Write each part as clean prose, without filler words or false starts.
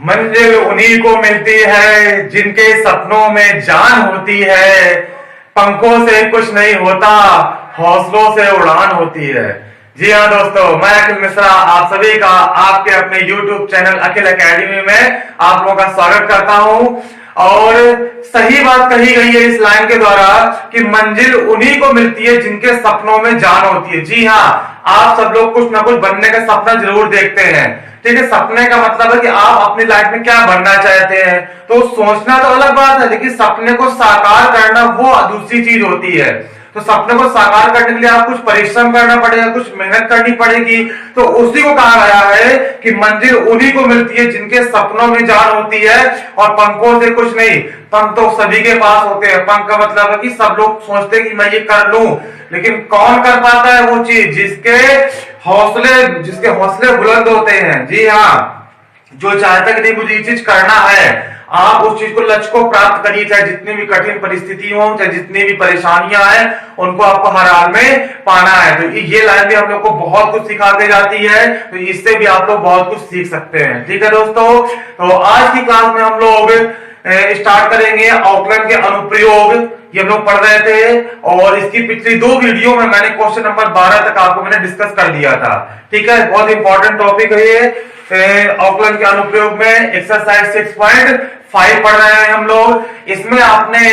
मंजिल उन्हीं को मिलती है जिनके सपनों में जान होती है। पंखों से कुछ नहीं होता, हौसलों से उड़ान होती है। जी हाँ दोस्तों, मैं अखिल मिश्रा आप सभी का आपके अपने YouTube चैनल अखिल एकेडमी में आप लोगों का स्वागत करता हूं। और सही बात कही गई है इस लाइन के द्वारा कि मंजिल उन्हीं को मिलती है जिनके सपनों में जान होती है। जी हाँ, आप सब लोग कुछ ना कुछ बनने का सपना जरूर देखते हैं। ठीक है, सपने का मतलब है कि आप अपनी लाइफ में क्या बनना चाहते हैं। तो सोचना तो अलग बात है, लेकिन सपने को साकार करना वो दूसरी चीज होती है। तो सपने को साकार करने के लिए आप कुछ परिश्रम करना पड़ेगा, कुछ मेहनत करनी पड़ेगी। तो उसी को कहा गया है कि मंजिल उन्हीं को मिलती है जिनके सपनों में जान होती है और पंखों से कुछ नहीं। पंख तो सभी के पास होते हैं। पंख का मतलब है कि सब लोग सोचते हैं कि मैं ये कर लूं, लेकिन कौन कर पाता है वो चीज जिसके हौसले बुलंद होते हैं। जी हाँ, जो चाहता कि नहीं मुझे ये चीज करना है, आप उस चीज को लक्ष्य को प्राप्त करिए, चाहे जितनी भी कठिन परिस्थिति हो, चाहे जितनी भी परेशानियां हैं, उनको आपको हर हाल में पाना है। तो ये लाइन भी हम लोग को बहुत कुछ सिखा के जाती है। तो इससे भी आप लोग बहुत कुछ सीख सकते हैं। ठीक है दोस्तों, तो आज की क्लास में हम लोग स्टार्ट करेंगे आउटलाइन के अनुप्रयोग। ये हम लोग पढ़ रहे थे और इसकी पिछली दो वीडियो में मैंने क्वेश्चन नंबर 12 तक आपको मैंने डिस्कस कर दिया था। ठीक है, बहुत इंपॉर्टेंट टॉपिक है ये। आउटलाइन के अनुप्रयोग में एक्सरसाइज 6.5 पढ़ रहे हैं हम लोग। इसमें आपने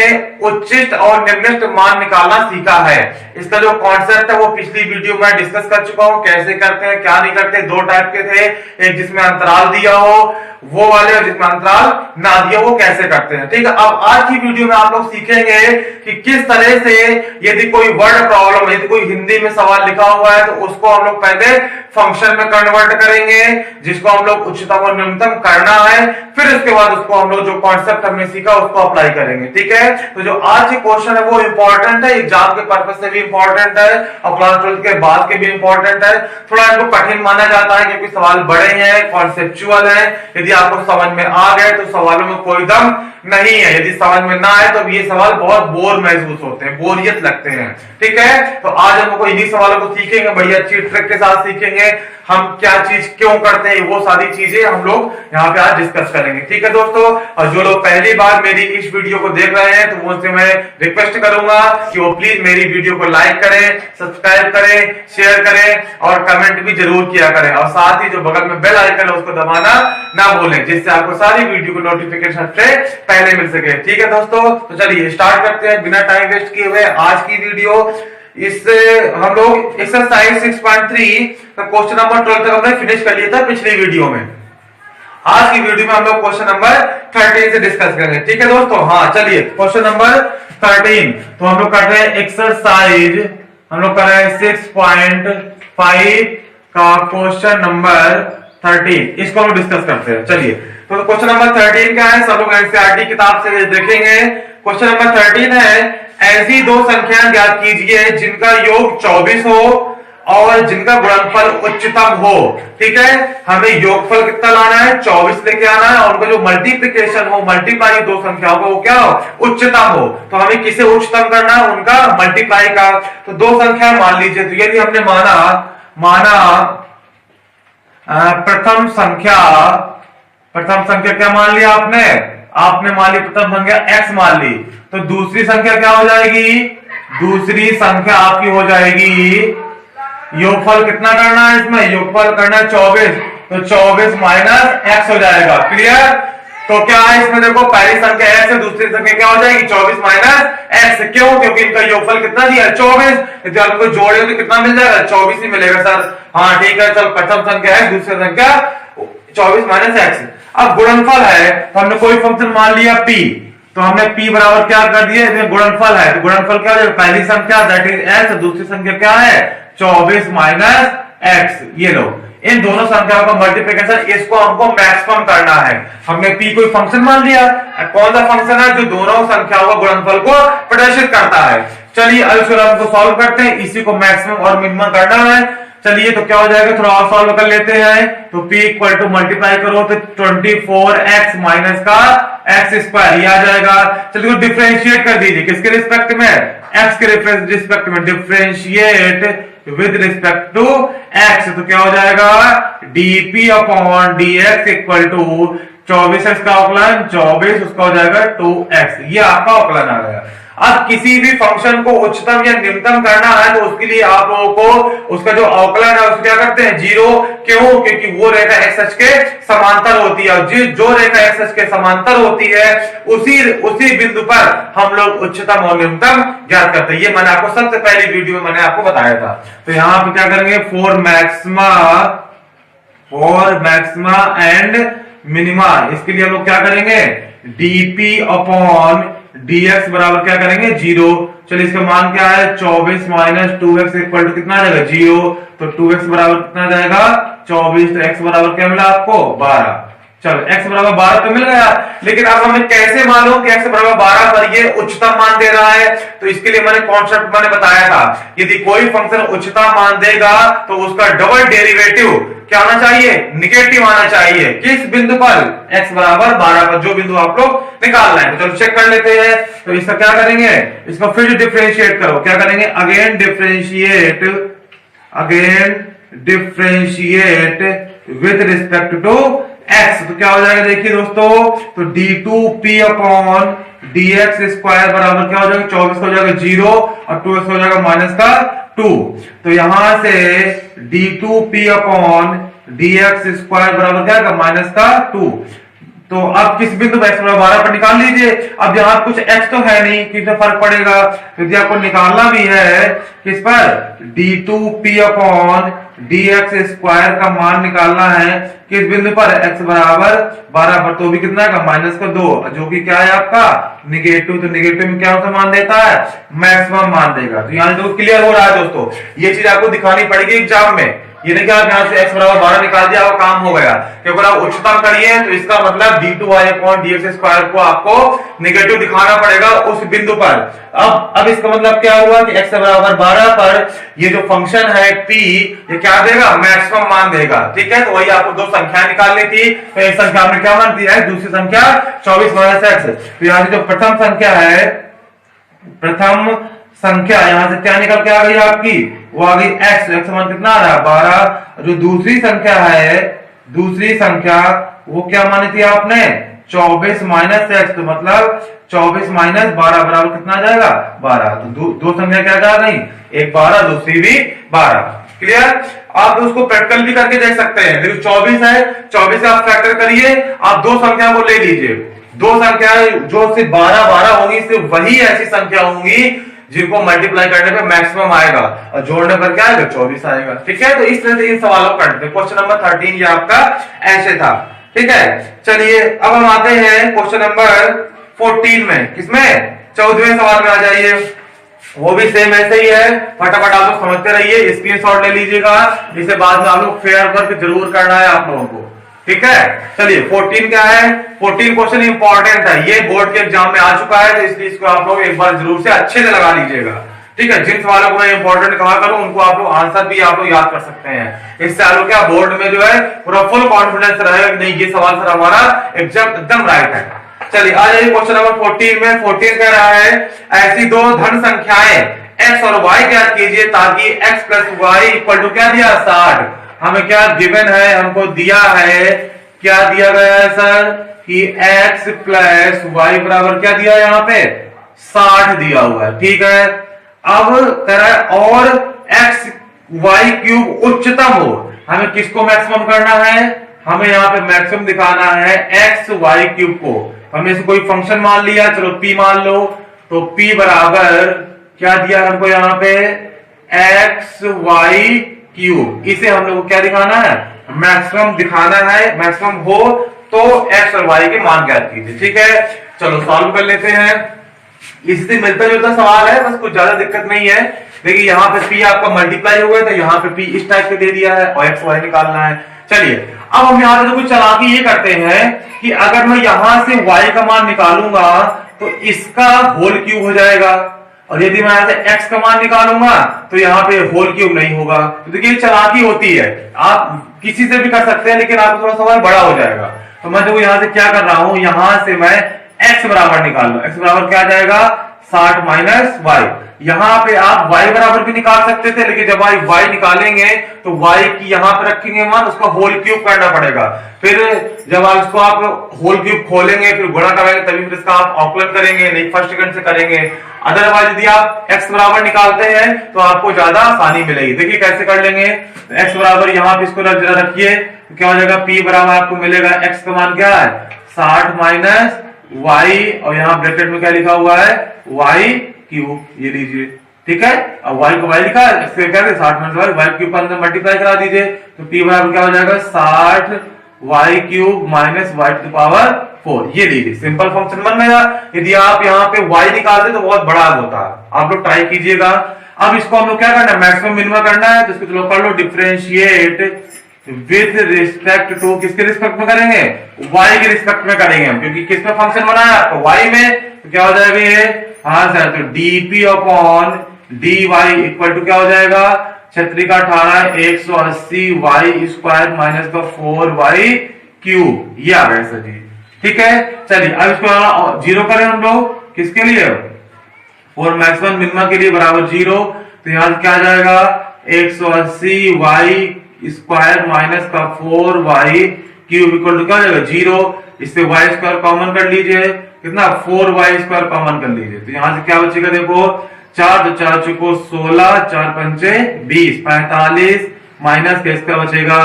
उच्चिष्ट और निम्निष्ट मान निकालना सीखा है। इसका जो कॉन्सेप्ट है वो पिछली वीडियो में डिस्कस कर चुका हूं, कैसे करते हैं क्या नहीं करते। दो टाइप के थे, एक जिसमें अंतराल दिया हो वो वाले, और जिसमें अंतराल ना दिया वो कैसे करते हैं। ठीक है, अब आज की वीडियो में आप लोग सीखेंगे कि किस तरह से यदि कोई वर्ड प्रॉब्लम, यदि कोई हिंदी में सवाल लिखा हुआ है तो उसको हम लोग पहले फंक्शन में कन्वर्ट करेंगे, जिसको हम लोग उच्चतम और न्यूनतम करना है। फिर उसके बाद उसको हम लोग जो कॉन्सेप्ट हमने सीखा उसको अप्लाई करेंगे। ठीक है, तो जो आज के क्वेश्चन है वो इंपॉर्टेंट है, एग्जाम के पर्पज से भी इंपॉर्टेंट है और क्लास 12 के बाद के भी इंपॉर्टेंट है। थोड़ा इनको कठिन माना जाता है क्योंकि सवाल बड़े हैं, कॉन्सेप्चुअल है। यदि आपको समझ में आ गए तो सवालों में कोई दम नहीं है, यदि समझ में ना आए तो ये सवाल बहुत बोर महसूस होते हैं, बोरियत लगते हैं। ठीक है, तो आज हम लोग इन्हीं सवालों को सीखेंगे, बड़ी अच्छी ट्रिक के साथ सीखेंगे। हम क्या चीज क्यों करते हैं वो सारी चीजें हम लोग यहाँ पे आज डिस्कस करेंगे। ठीक है दोस्तों, और जो लोग पहली बार मेरी इस वीडियो को देख रहे हैं तो उनसे मैं रिक्वेस्ट करूंगा कि वो प्लीज मेरी वीडियो को लाइक करें, सब्सक्राइब करें, शेयर करें और कमेंट भी जरूर किया करें। और साथ ही जो बगल में बेल आइकन है उसको दबाना ना भूलें, जिससे आपको सारी वीडियो को नोटिफिकेशन से पहले मिल सके। ठीक है दोस्तों, तो चलिए स्टार्ट करते हैं बिना टाइम वेस्ट किए हुए आज की वीडियो। इससे हम लोग एक्सरसाइज 6.3 का क्वेश्चन नंबर 12 तक हमने फिनिश कर लिया था पिछली वीडियो में। आज की वीडियो में हम लोग क्वेश्चन नंबर 13 से डिस्कस करेंगे। ठीक है दोस्तों, हाँ चलिए क्वेश्चन नंबर 13 तो हम लोग कर रहे हैं एक्सरसाइज, हम लोग कर रहे हैं 6.5 का क्वेश्चन नंबर 13। इसको हम डिस्कस करते हैं। चलिए, तो क्वेश्चन नंबर 13 क्या है, सब लोग एनसीईआरटी किताब से देखेंगे। क्वेश्चन नंबर 13 है, ऐसी दो संख्याएं ज्ञात कीजिए जिनका योग 24 हो और जिनका गुणनफल उच्चतम हो। ठीक है, हमें योगफल कितना लाना है, 24 लेके आना है, और उनका जो मल्टीप्लिकेशन हो, मल्टीप्लाई दो संख्याओं का वो क्या हो, उच्चतम हो। तो हमें किसे उच्चतम करना है, उनका मल्टीप्लाई का। तो दो संख्या मान लीजिए, तो यदि हमने माना प्रथम संख्या क्या मान लिया आपने मान ली प्रथम संख्या x मान ली, तो दूसरी संख्या क्या हो जाएगी, दूसरी संख्या आपकी हो जाएगी, योगफल कितना करना है इसमें, योगफल करना है 24, तो 24 माइनस x हो जाएगा। क्लियर? तो क्या है इसमें देखो, पहली संख्या x है, दूसरी संख्या क्या हो जाएगी 24 माइनस x। क्यों? क्योंकि इनका योगफल कितना दिया है 24। यदि आपको जोड़े तो कितना मिल जाएगा, 24 ही मिलेगा सर। हाँ ठीक है, चल प्रथम संख्या है, दूसरी संख्या 24 माइनस x। अब गुणनफल है, तो हमने कोई फंक्शन मान लिया p, तो हमने p बराबर क्या कर दिया, इसमें गुणनफल है, तो गुणनफल क्या हो जाएगा, पहली संख्या दैट इज x, दूसरी संख्या क्या है 24 माइनस x। ये लो, इन दोनों संख्याओं का मल्टीप्लिकेशन, इसको हमको मैक्सिमम करना है। हमने p कोई फंक्शन मान लिया, कौन सा फंक्शन है जो दोनों संख्याओं का गुणनफल को प्रदर्शित करता है। चलिए अब इसको हम सॉल्व करते हैं, इसी को मैक्सिमम और मिनिमम करना है। चलिए तो क्या हो जाएगा, थोड़ा और सॉल्व कर लेते हैं। तो p इक्वल टू मल्टीप्लाई करो तो 24x माइनस का x स्क्वायर, ये आ जाएगा। चलिए डिफरेंशिएट कर दीजिए, किसके रिस्पेक्ट में, x के रिस्पेक्ट में, differentiate with respect to x। तो क्या हो जाएगा, dp upon dx equal to 24x का अवकलन 24, उसका हो जाएगा 2x, ये आपका अवकलन आ गया। अब किसी भी फंक्शन को उच्चतम या निम्नतम करना है तो उसके लिए आप लोगों को उसका जो अवकलन है उसको क्या करते हैं, 0। क्यों? क्योंकि वो रेखा एक्स अक्ष के समांतर होती है, और जो रेखा एक्स अक्ष के समांतर होती है उसी बिंदु पर हम लोग उच्चतम और निम्नतम ज्ञात करते हैं। ये मैंने आपको सबसे पहली वीडियो में मैंने आपको बताया था। तो यहां पर क्या करेंगे, फॉर मैक्सिमा एंड मिनिमा, इसके लिए हम लोग क्या करेंगे, dp अपॉन dx बराबर क्या करेंगे, 0। चलिए इसका मान क्या है, 24 माइनस 2x इक्वल टू कितना आ जाएगा, 0। तो 2x बराबर कितना आ जाएगा, 24। तो x बराबर क्या मिला आपको, 12। चलो x बराबर 12 तो मिल गया, लेकिन अब हमें कैसे मालूम कि x बराबर 12 पर ये उच्चतम मान दे रहा है? तो इसके लिए मैंने कॉन्सेप्ट मैंने बताया था, यदि कोई फंक्शन उच्चतम मान देगा तो उसका डबल डेरिवेटिव क्या आना चाहिए, निगेटिव आना चाहिए। किस बिंदु पर, x बराबर 12 पर, जो बिंदु आप लोग निकालना है। तो चलो चेक कर लेते हैं। तो इसका क्या करेंगे, इसको फिर डिफरेंशिएट करो, क्या करेंगे, again differentiate with respect to x। तो क्या हो जाएगा, देखिए दोस्तों, तो d2p अपॉन dx स्क्वायर बराबर क्या हो जाएगा, 24 हो जाएगा 0 और 2x हो जाएगा माइनस का 2। तो यहां से d2p अपॉन dx स्क्वायर बराबर क्या है, माइनस का 2। तो अब किस बिंदु पर x बराबर 12 पर निकाल लीजिए। अब यहां कुछ x तो है नहीं, कितना फर्क पड़ेगा, तो यदि आपको निकालना भी है किस पर, d2p अपॉन dx स्क्वायर का मान निकालना है किस बिंदु पर, x बराबर 12 पर, तो भी कितना है, माइनस का 2, जो कि क्या है आपका निगेटिव। तो निगेटिव में क्या होता मान देता है, मैक्सिमम मान देगा। तो यहां जो क्लियर हो रहा है दोस्तों, ये चीज आपको दिखानी पड़ेगी एग्जाम में। ये नहीं कि आप यहां से x बराबर 12 निकाल दिया और काम हो गया, क्योंकि आप उच्चतम करिए तो इसका मतलब d2y अपॉन dx स्क्वायर को आपको निगेटिव दिखाना पड़ेगा उस बिंदु पर। अब इसका मतलब क्या हुआ कि x बराबर 12 पर ये जो फंक्शन है p, ये क्या देगा, मैक्सिमम मान देगा। ठीक है, तो वही आपको दो संख्या निकालनी थी। तो एक संख्या हमने क्या मान दिया है, दूसरी संख्या 24 माइनस x। तो यहां से जो प्रथम संख्या है, प्रथम संख्या यहां से क्या निकल के आ गई आपकी, वो आ गई x मान कितना आ रहा है, 12। जो दूसरी संख्या है, दूसरी संख्या वो क्या मानी थी आपने, 24 माइनस x। तो मतलब 24 माइनस 12 बराबर कितना आ जाएगा, 12। तो दो संख्या क्या आ गई, एक 12 दूसरी भी 12। क्लियर? आप उसको प्रैक्टिकल भी करके देख सकते हैं। देखो 24 है, 24 से आप फैक्टर करिए, आप दो संख्या को ले लीजिए। दो संख्याएं जो सिर्फ 12 होंगी, सिर्फ वही ऐसी संख्या होंगी जिनको मल्टीप्लाई करने पे मैक्सिमम आएगा और जोड़ने पर क्या आएगा, 24 आएगा। ठीक है, तो इस तरह से इन सवालों को करते हैं। क्वेश्चन नंबर 13 ये आपका ऐसे था। ठीक है, चलिए अब हम आते हैं क्वेश्चन नंबर 14 में। किसमें, 14वें सवाल में आ जाइए। वो भी सेम ऐसे ही है, फटाफट आप लोग समझते रहिए, स्क्रीनशॉट ले लीजिएगा, इसे बाद में आप लोग फेयर वर्क जरूर करना है आप लोगों को। ठीक है, चलिए 14 क्या है, 14 क्वेश्चन इंपॉर्टेंट है, ये बोर्ड के एग्जाम में आ चुका है, तो इसलिए इसको आप लोग एक बार जरूर से अच्छे से लगा लीजिएगा। ठीक है, जिन सवालों को मैं इंपॉर्टेंट कहा करूं उनको आप लोग आंसर भी आप लोग याद कर सकते हैं। इससे आप लोग क्या बोर्ड में जो है पूरा फुल कॉन्फिडेंस रहेगा कि नहीं ये सवाल सर हमारा एकदम राइट है। चलिए आ जाइए क्वेश्चन नंबर 14 में। 14 कह रहा है, ऐसी दो धन संख्याएं x और y ज्ञात कीजिए ताकि x plus Y equal to क्या दिया, 60। हमें क्या गिवन है, हमको दिया है, क्या दिया गया है सर, कि x प्लस वाई बराबर क्या दिया है, यहाँ पे 60 दिया हुआ है। ठीक है, अब कह रहा है और x वाई क्यूब उच्चतम हो। हमें किसको मैक्सिमम करना है, हमें यहाँ पे मैक्सिमम दिखाना है x वाई क्यूब को। हमने इसे कोई फंक्शन मान लिया, चलो p मान लो, तो p बराबर क्या दिया हमको यहाँ पे, x वाई क्यूब। इसे हम लोग को क्या दिखाना है, मैक्सिमम दिखाना है। मैक्सिमम हो तो x और y के मान ज्ञात कीजिए। ठीक है, चलो सॉल्व कर लेते हैं। इससे मिलता जुलता सवाल है, बस कुछ ज्यादा दिक्कत नहीं है। देखिए यहाँ पे p आपका मल्टीप्लाई हो गया, तो यहाँ पे p इस टाइप से दे दिया है और x y निकालना है। चलिए अब हम यहाँ पे तो कुछ चालाकी ये करते हैं कि अगर मैं यहां से y का मान निकालूंगा तो इसका होल क्यूब हो जाएगा, और यदि मैं यहां से x का मान निकालूंगा तो यहाँ पे होल क्यूब नहीं होगा। तो देखिए चालाकी होती है, आप किसी से भी कर सकते हैं, लेकिन आपको थोड़ा सवाल बड़ा हो जाएगा। तो मैं देखो यहाँ से क्या कर रहा हूं, यहां से मैं x बराबर निकाल लूं। x बराबर क्या आ जाएगा, 60 माइनस वाई। यहां पे आप y बराबर भी निकाल सकते थे, लेकिन जब आप y निकालेंगे तो y की यहां पे रखेंगे मान, उसका होल क्यूब करना पड़ेगा। फिर जब आप इसको आप होल क्यूब खोलेंगे फिर गुणा कराएंगे तभी फिर इसका आप ऑकलन करेंगे, नहीं फर्स्ट सेकंड से करेंगे। अदरवाइज यदि आप x बराबर निकालते हैं तो आपको ज्यादा आसानी मिलेगी। देखिए कैसे कर लेंगे। x बराबर यहाँ पे इसको जरा रखिए, तो क्या हो जाएगा, p बराबर आपको मिलेगा x का मान क्या है 60 माइनस y, और यहाँ ब्रैकेट में क्या लिखा हुआ है y क्यूब, ये लीजिए। ठीक है, अब y को y लिखा है, इससे क्या है 60 माइनस y क्यूब का अंदर मल्टीप्लाई करा दीजिए, तो p बराबर क्या हो जाएगा 60 y cube minus y to power 4। ये लीजिए सिंपल फंक्शन बन गया। यदि आप यहाँ पे y निकालते तो बहुत बड़ा होता है, आप लोग ट्राई कीजिएगा। अब इसको हम लोग क्या करना है, मैक्सिमम मिनिमम करना है, तो इसको चलो कर लो डिफरेंशिएट विद रिस्पेक्ट टू, किसके रिस्पेक्ट में करेंगे, y के रिस्पेक्ट में करेंगे हम, क्योंकि किसमें फंक्शन बनाया तो y में, तो क्या हो जाएगा ये, हाँ सर, तो dp upon dy equal to क्या हो जाएगा, 36 का 18 180 y स्क्वायर माइनस का 4y क्यूब, ये आ गया सर जी। ठीक है, चलिए अब इसको जीरो करें हम लोग, किसके लिए, फॉर मैक्सिमम मिनिमा के लिए बराबर 0, तो यहां क्या आ जाएगा 180 y स्क्वायर माइनस का 4y क्यूब इक्वल टू क्या हो जाएगा 0। इससे y स्क्वायर कॉमन कर लीजिए, कितना 4y स्क्वायर कॉमन कर लीजिए, तो यहां से क्या बचेगा, देखो 4 तो 4 चुको 16, 4 पंचे 20, 45 माइनस के इसका बचेगा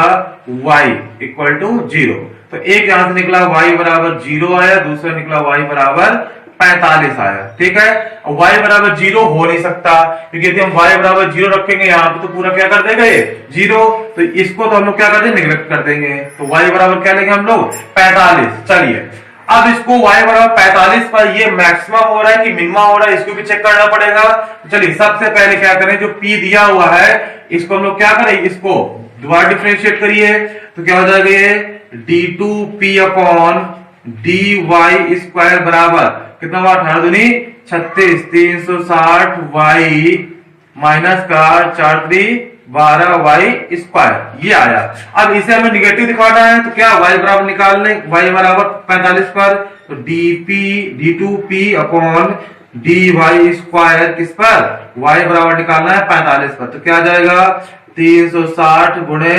y इक्वल टू 0। तो एक यहां से निकला y बराबर 0 आया, दूसरा निकला y बराबर 45 आया। ठीक है, y बराबर 0 हो नहीं सकता, क्योंकि यदि हम y बराबर 0 रखेंगे यहाँ पे तो पूरा क्या कर देगा ये 0, तो इसको तो हम लोग क्या कर देंगे, निगलेक्ट कर देंगे, तो y बराबर क्या लेंगे हम लोग 45। चलिए अब इसको y बराबर 45 पर ये मैक्सिमम हो रहा है कि मिनिमम हो रहा है, इसको भी चेक करना पड़ेगा। चलिए सबसे पहले क्या करें, जो p दिया हुआ है इसको हम लोग क्या करें, इसको दोबारा डिफरेंशिएट करिए, तो क्या हो जाएगा ये d2p अपॉन dy स्क्वायर बराबर कितना हुआ 18 दूनी 36, 360 y माइनस का 4 3 12 y स्क्वायर, ये आया। अब इसे हमें निगेटिव दिखाना है, तो क्या y बराबर निकालने, y बराबर 45 पर, तो d2p अपॉन dy स्क्वायर किस पर, y बराबर निकालना है 45 पर, तो क्या आ जाएगा 360 गुणे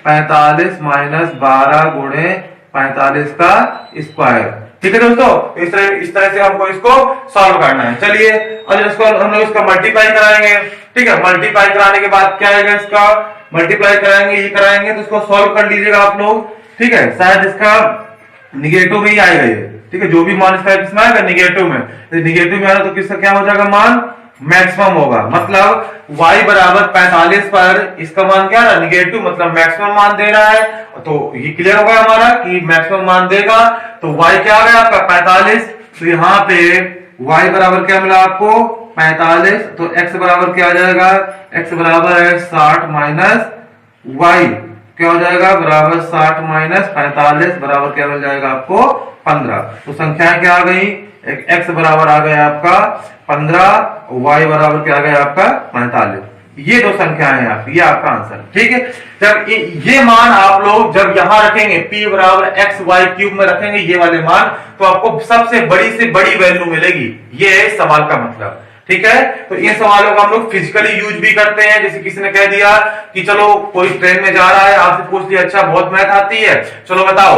45 माइनस 12 गुणे 45 का स्क्वायर। ठीक है दोस्तों, इस तरह से हमको इसको सॉल्व करना है। चलिए और इसको हम लोग इसका मल्टीप्लाई कराएंगे। ठीक है, मल्टीप्लाई कराने के बाद क्या आएगा, इसका मल्टीप्लाई कराएंगे, ये कराएंगे, तो इसको सॉल्व कर लीजिएगा आप लोग। ठीक है, शायद इसका निगेटिव में ही आएगा ये। ठीक है, जो भी मान इसका किसमें आएगा, निगेटिव में, तो निगेटिव में आएगा तो किसका क्या हो जाएगा, मान मैक्सिमम होगा। मतलब y बराबर 45 पर इसका मान क्या है, निगेटिव, मतलब मैक्सिमम मान दे रहा है, तो ये क्लियर होगा हमारा कि मैक्सिमम मान देगा। तो y क्या आ गया आपका 45, तो यहाँ पे y बराबर क्या मिला आपको 45, तो x बराबर क्या आ जाएगा, x बराबर है 60 माइनस y, क्या हो जाएगा बराबर 60 माइनस 45 बराबर क्या मिल जाएगा आपको 15। तो संख्याएं क्या आ गई, x बराबर आ गया आपका 15, y बराबर क्या आ गया आपका 45। ये दो संख्याएं हैं आपकी, ये आपका आंसर। ठीक है, जब ये मान आप लोग जब यहां रखेंगे p बराबर x y क्यूब में रखेंगे ये वाले मान, तो आपको सबसे बड़ी से बड़ी वैल्यू मिलेगी, ये है सवाल का मतलब। ठीक है, तो इन सवालों का हम लोग फिजिकली यूज भी करते हैं। जैसे किसी ने कह दिया कि चलो कोई ट्रेन में जा रहा है, आपसे पूछ लिया अच्छा बहुत मैथ आती है, चलो बताओ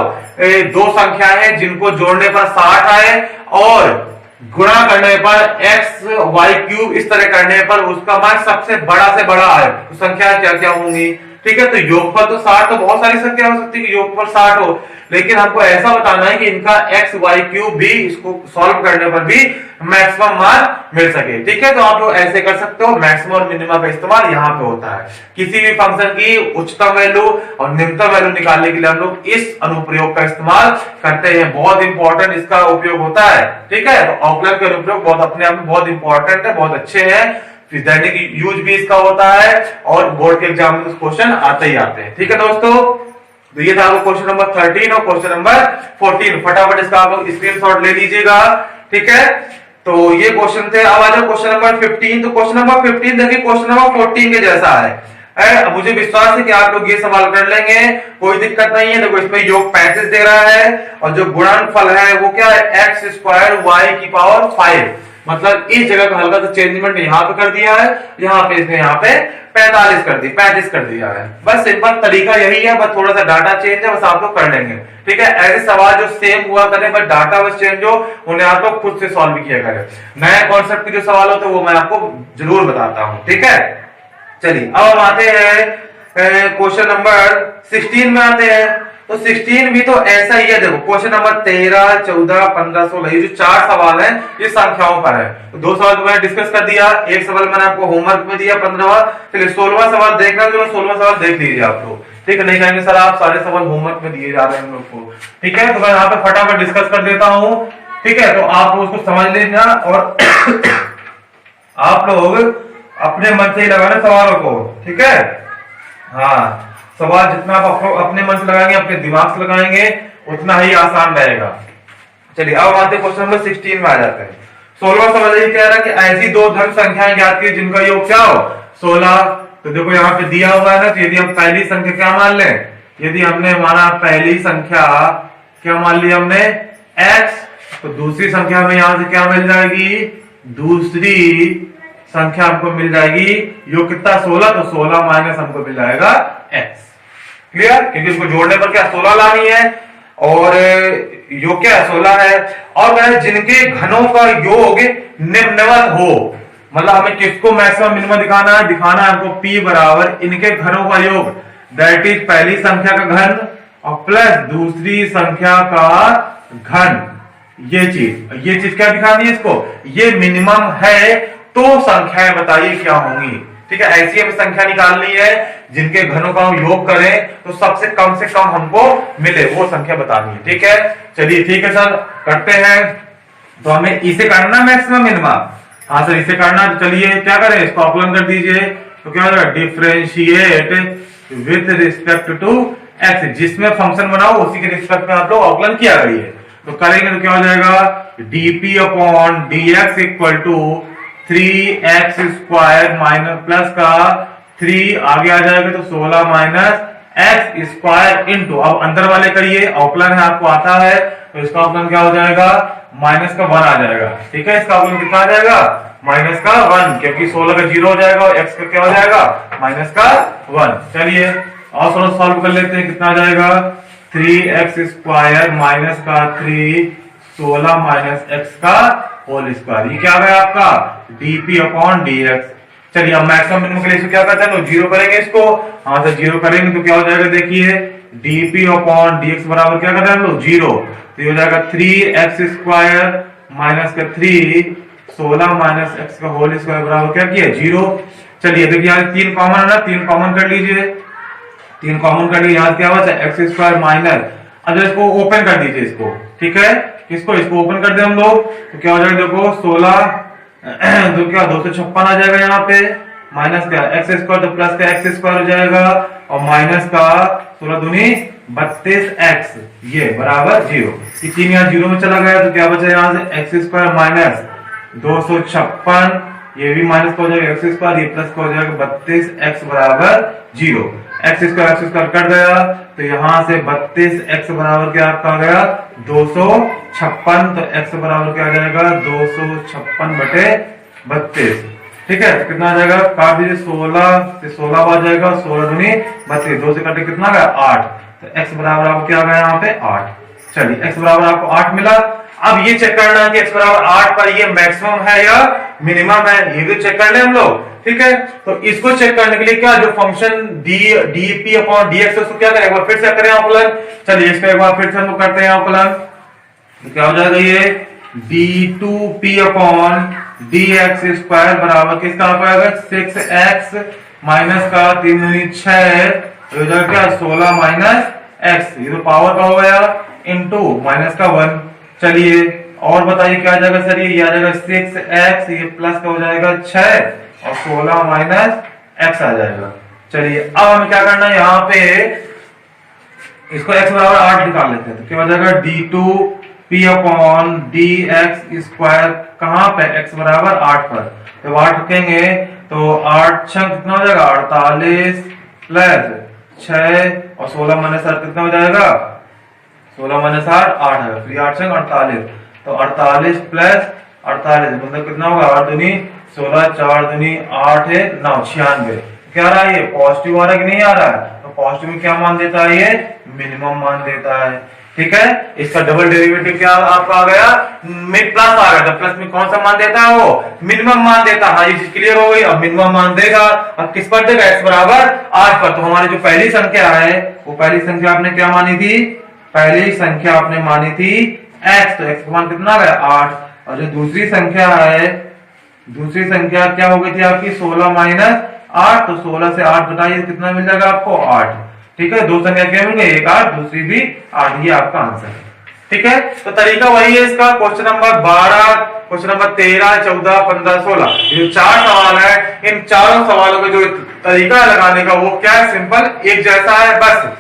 दो संख्याएं हैं जिनको जोड़ने पर 60 आए और गुणा करने पर x y क्यूब इस तरह करने पर उसका मान सबसे बड़ा से बड़ा आए, तो संख्या क्या क्या होंगी। ठीक है, तो योगफल तो 60, तो बहुत सारी संख्या हो सकती है कि योगफल 60 हो, लेकिन हमको ऐसा बताना है कि इनका x y क्यूब भी इसको सॉल्व करने पर भी मैक्सिमम मान मिल सके। ठीक है, तो आप लोग ऐसे कर सकते हो, मैक्सिमम और मिनिमम का इस्तेमाल यहाँ पे होता है। किसी भी फंक्शन की उच्चतम वैल्यू और निम्नतम वैल्यू निकालने के लिए हम लोग इस अनुप्रयोग का इस्तेमाल करते हैं, बहुत इंपॉर्टेंट इसका उपयोग होता है। ठीक है, तो ऑकलन के अनुप्रयोग बहुत अपने आप में बहुत इंपॉर्टेंट है, बहुत अच्छे हैं, दैनिक यूज भी इसका होता है और बोर्ड के एग्जाम में तो क्वेश्चन आते ही आते हैं। ठीक है दोस्तों, तो ये था क्वेश्चन नंबर 13 और क्वेश्चन नंबर 14। फटाफट इसका आप लोग स्क्रीनशॉट ले लीजिएगा। ठीक है, तो ये क्वेश्चन थे। अब आ जाओ क्वेश्चन नंबर 15। तो क्वेश्चन नंबर 15 देखिए क्वेश्चन नंबर 14 के जैसा है। मुझे विश्वास है कि आप लोग ये सवाल कर लेंगे, कोई दिक्कत नहीं है। देखो इसमें योग 35 दे रहा है और जो गुणनफल है वो क्या है x स्क्वायर y की पावर 5। मतलब इस जगह का हल्का सा चेंजमेंट यहाँ पे कर दिया है, यहाँ पे इसने यहाँ पे 45 कर दी, 35 कर दिया है। बस सिंपल तरीका यही है, बस थोड़ा सा डाटा चेंज है, बस आप लोग कर लेंगे। ठीक है, ऐसे सवाल जो सेम हुआ करे बस डाटा बस चेंज हो, उन्हें आप लोग खुद से सॉल्व किया करें। नया कॉन्सेप्ट के जो सवाल होते हैं वो मैं आपको जरूर बताता हूं। ठीक है, चलिए अब हम आते हैं क्वेश्चन नंबर 16 में आते हैं। तो 16 भी तो ऐसा ही है। देखो क्वेश्चन नंबर 13, 14, 15, 16 ये जो 4 सवाल हैं ये संख्याओं पर है। तो 2 सवाल तो मैंने डिस्कस कर दिया, एक सवाल मैंने आपको होमवर्क में दिया 15वां। चलिए 16वां सवाल देखना, जो 16वां सवाल देख लीजिए आप लोग। ठीक है, नहीं कहेंगे सर आप सारे सवाल होमवर्क में दिए जा रहे हैं हम लोग को। ठीक है, तो मैं यहाँ पे फटाफट डिस्कस कर देता हूँ। ठीक है, तो आप लोग उसको समझ लेना और आप लोग अपने मन से ही लगाने सवालों को। ठीक है, हाँ, सवाल जितना आप अपने मन से लगाएंगे, अपने दिमाग से लगाएंगे, उतना ही आसान रहेगा। चलिए अब आते हैं क्वेश्चन नंबर 16 में आ जाते हैं। 16वां सवाल ये कह रहा है कि ऐसी दो धन संख्याएं ज्ञात कीजिए जिनका योग क्या हो 16। तो देखो यहाँ पे दिया हुआ है ना, तो यदि हम पहली संख्या क्या मान लें, यदि हमने माना पहली संख्या क्या मान ली हमने x, तो दूसरी संख्या में यहां से क्या मिल जाएगी, दूसरी संख्या हमको मिल जाएगी योग कितना 16, तो 16 माइनस हमको मिल जाएगा x। क्लियर, क्योंकि इसको जोड़ने पर क्या 16 लानी है और योग क्या 16 है। और वह जिनके घनों का योग निम्नवत हो, मतलब हमें किसको मैक्सिमम मिनिमम दिखाना है, दिखाना है हमको p बराबर इनके घनों का योग, दैट इज पहली संख्या का घन और प्लस दूसरी संख्या का घन। ये चीज क्या दिखानी है इसको, ये मिनिमम है तो संख्याएं बताइए क्या होंगी। ठीक है, ऐसी हमें संख्या निकालनी है जिनके घनों का हम योग करें तो सबसे कम से कम हमको मिले, वो संख्या बतानी है। ठीक है, चलिए ठीक है सर करते हैं। तो हमें इसे करना मैक्सिमम मिनिमम, हाँ सर इसे करना। तो चलिए क्या करें, इसको अवकलन कर दीजिए। तो क्या होगा, differentiate with respect to X, जिसमें फंक्शन बनाओ उसी के रिस्पेक्ट में आप लोग अवकलन किया करिए। तो करेंगे तो क्या हो जाएगा, dp upon dx equal to 3x square minus plus का 3 आगे आ जाएगा तो 16 माइनस एक्स स्क्वायर इंटू, अब अंदर वाले करिए, अवकलन है आपको आता है, तो इसका अवकलन क्या हो जाएगा, माइनस का 1 आ जाएगा। ठीक है, इसका अवकलन कितना आ जाएगा, माइनस का 1, क्योंकि 16 का 0 हो जाएगा और x का क्या हो जाएगा, माइनस का 1। चलिए और थोड़ा सॉल्व कर लेते हैं, कितना आ जाएगा 3x स्क्वायर माइनस का 3, 16 माइनस x का होल स्क्वायर। ये क्या आ गया आपका dp अपॉन dx। चलिए अब मैक्सिमम मिनिमम के लिए क्या करते हैं, जीरो करेंगे इसको, हाँ तो जीरो करेंगे तो क्या हो जाएगा, देखिए dp अपॉन dx बराबर क्या करते हैं हम लोग 0, तो ये हो जाएगा 3x स्क्वायर माइनस का 3, 16 माइनस x का होल स्क्वायर बराबर क्या किया 0। चलिए देखिए यहाँ 3 कॉमन है ना, 3 कॉमन कर लीजिए, 3 कॉमन कर लीजिए, यहाँ क्या बचा एक्स स्क्वायर माइनस, अच्छा इसको ओपन कर दीजिए इसको। ठीक है, इसको ओपन कर दे हम लोग, तो क्या हो जाएगा देखो 16 तो क्या 256 आ जाएगा यहाँ पे, माइनस का एक्स स्क्वायर तो प्लस का एक्स स्क्वायर हो जाएगा और माइनस का 16 दूनी 32x ये बराबर 0। ये 3 यहाँ 0 में चला गया तो क्या बचा यहाँ से एक्स स्क्वायर माइनस 256, ये भी माइनस का हो जाएगा एक्स स्क्वायर, ये प्लस का हो जाएगा 32x बराबर 0। एक्स स्क्वायर कट गया तो यहाँ से 32x बराबर क्या आपका आ गया 256, तो x बराबर क्या आ जाएगा 256 बटे 32। ठीक है, तो कितना आ जाएगा, काट दीजिए 16 से 16 आ जाएगा, 16 दूनी 32, 2 से कटे कितना आ गया 8, तो x बराबर आपको क्या आ गया यहाँ पे 8। चलिए x बराबर आपको 8 मिला। अब ये चेक करना है कि x बराबर 8 पर ये मैक्सिमम है या मिनिमम है, ये भी चेक कर ले हम लोग। ठीक है, तो इसको चेक करने के लिए क्या जो फंक्शन dp अपॉन dx उसको क्या करें, एक बार फिर से करें अवकलन। चलिए इसका एक बार फिर से हम करते हैं अवकलन, तो क्या हो जाएगा ये d2p अपॉन dx स्क्वायर बराबर किसका आ पाएगा 6x माइनस का 3 दूनी 6 हो जाएगा क्या 16 माइनस x, ये तो पावर का हो गया इंटू माइनस का 1। चलिए और बताइए क्या आ जाएगा सर, ये आ जाएगा 6x, ये प्लस का हो जाएगा 6 और 16 माइनस x आ जाएगा। चलिए अब हमें क्या करना है, यहाँ पे इसको x बराबर 8 निकाल लेते हैं, तो क्या हो जाएगा d2p अपॉन dx स्क्वायर, कहाँ पे x बराबर 8 पर, जब 8 रखेंगे तो 8 6 कितना हो जाएगा 48 प्लस 6 और 16 माइनस 8 कितना हो जाएगा 16 माइनस 8 8 है, तो 8 6 48, तो 48 प्लस 48, मतलब कितना होगा 8 दूनी 16, 4 दूनी 8 है 9, 96। क्या आ रहा है ये पॉजिटिव आ रहा है कि नहीं आ रहा है? तो पॉजिटिव में क्या मान देता है ये मिनिमम मान देता है। ठीक है, इसका डबल डेरिवेटिव क्या आपका आ गया में प्लस आ गया, तो प्लस में कौन सा मान देता है वो मिनिमम मान देता है। हाँ ये चीज क्लियर हो गई। अब मिनिमम मान देगा, अब किस पर देगा x बराबर 8 पर। तो हमारी जो पहली संख्या है वो पहली संख्या आपने क्या मानी थी, पहली संख्या आपने मानी थी x, तो x का मान कितना आ गया 8। और जो दूसरी संख्या है, दूसरी संख्या क्या हो गई थी आपकी 16 माइनस 8, तो 16 से 8 घटाइए कितना मिल जाएगा आपको 8। ठीक है, दो संख्या क्या मिल गई, एक 8 दूसरी भी 8, ये आपका आंसर है। ठीक है, तो तरीका वही है इसका। क्वेश्चन नंबर 12, क्वेश्चन नंबर 13, 14, 15, 16, ये 4 सवाल है। इन चारों सवालों का जो तरीका लगाने का वो क्या है, सिंपल एक जैसा है, बस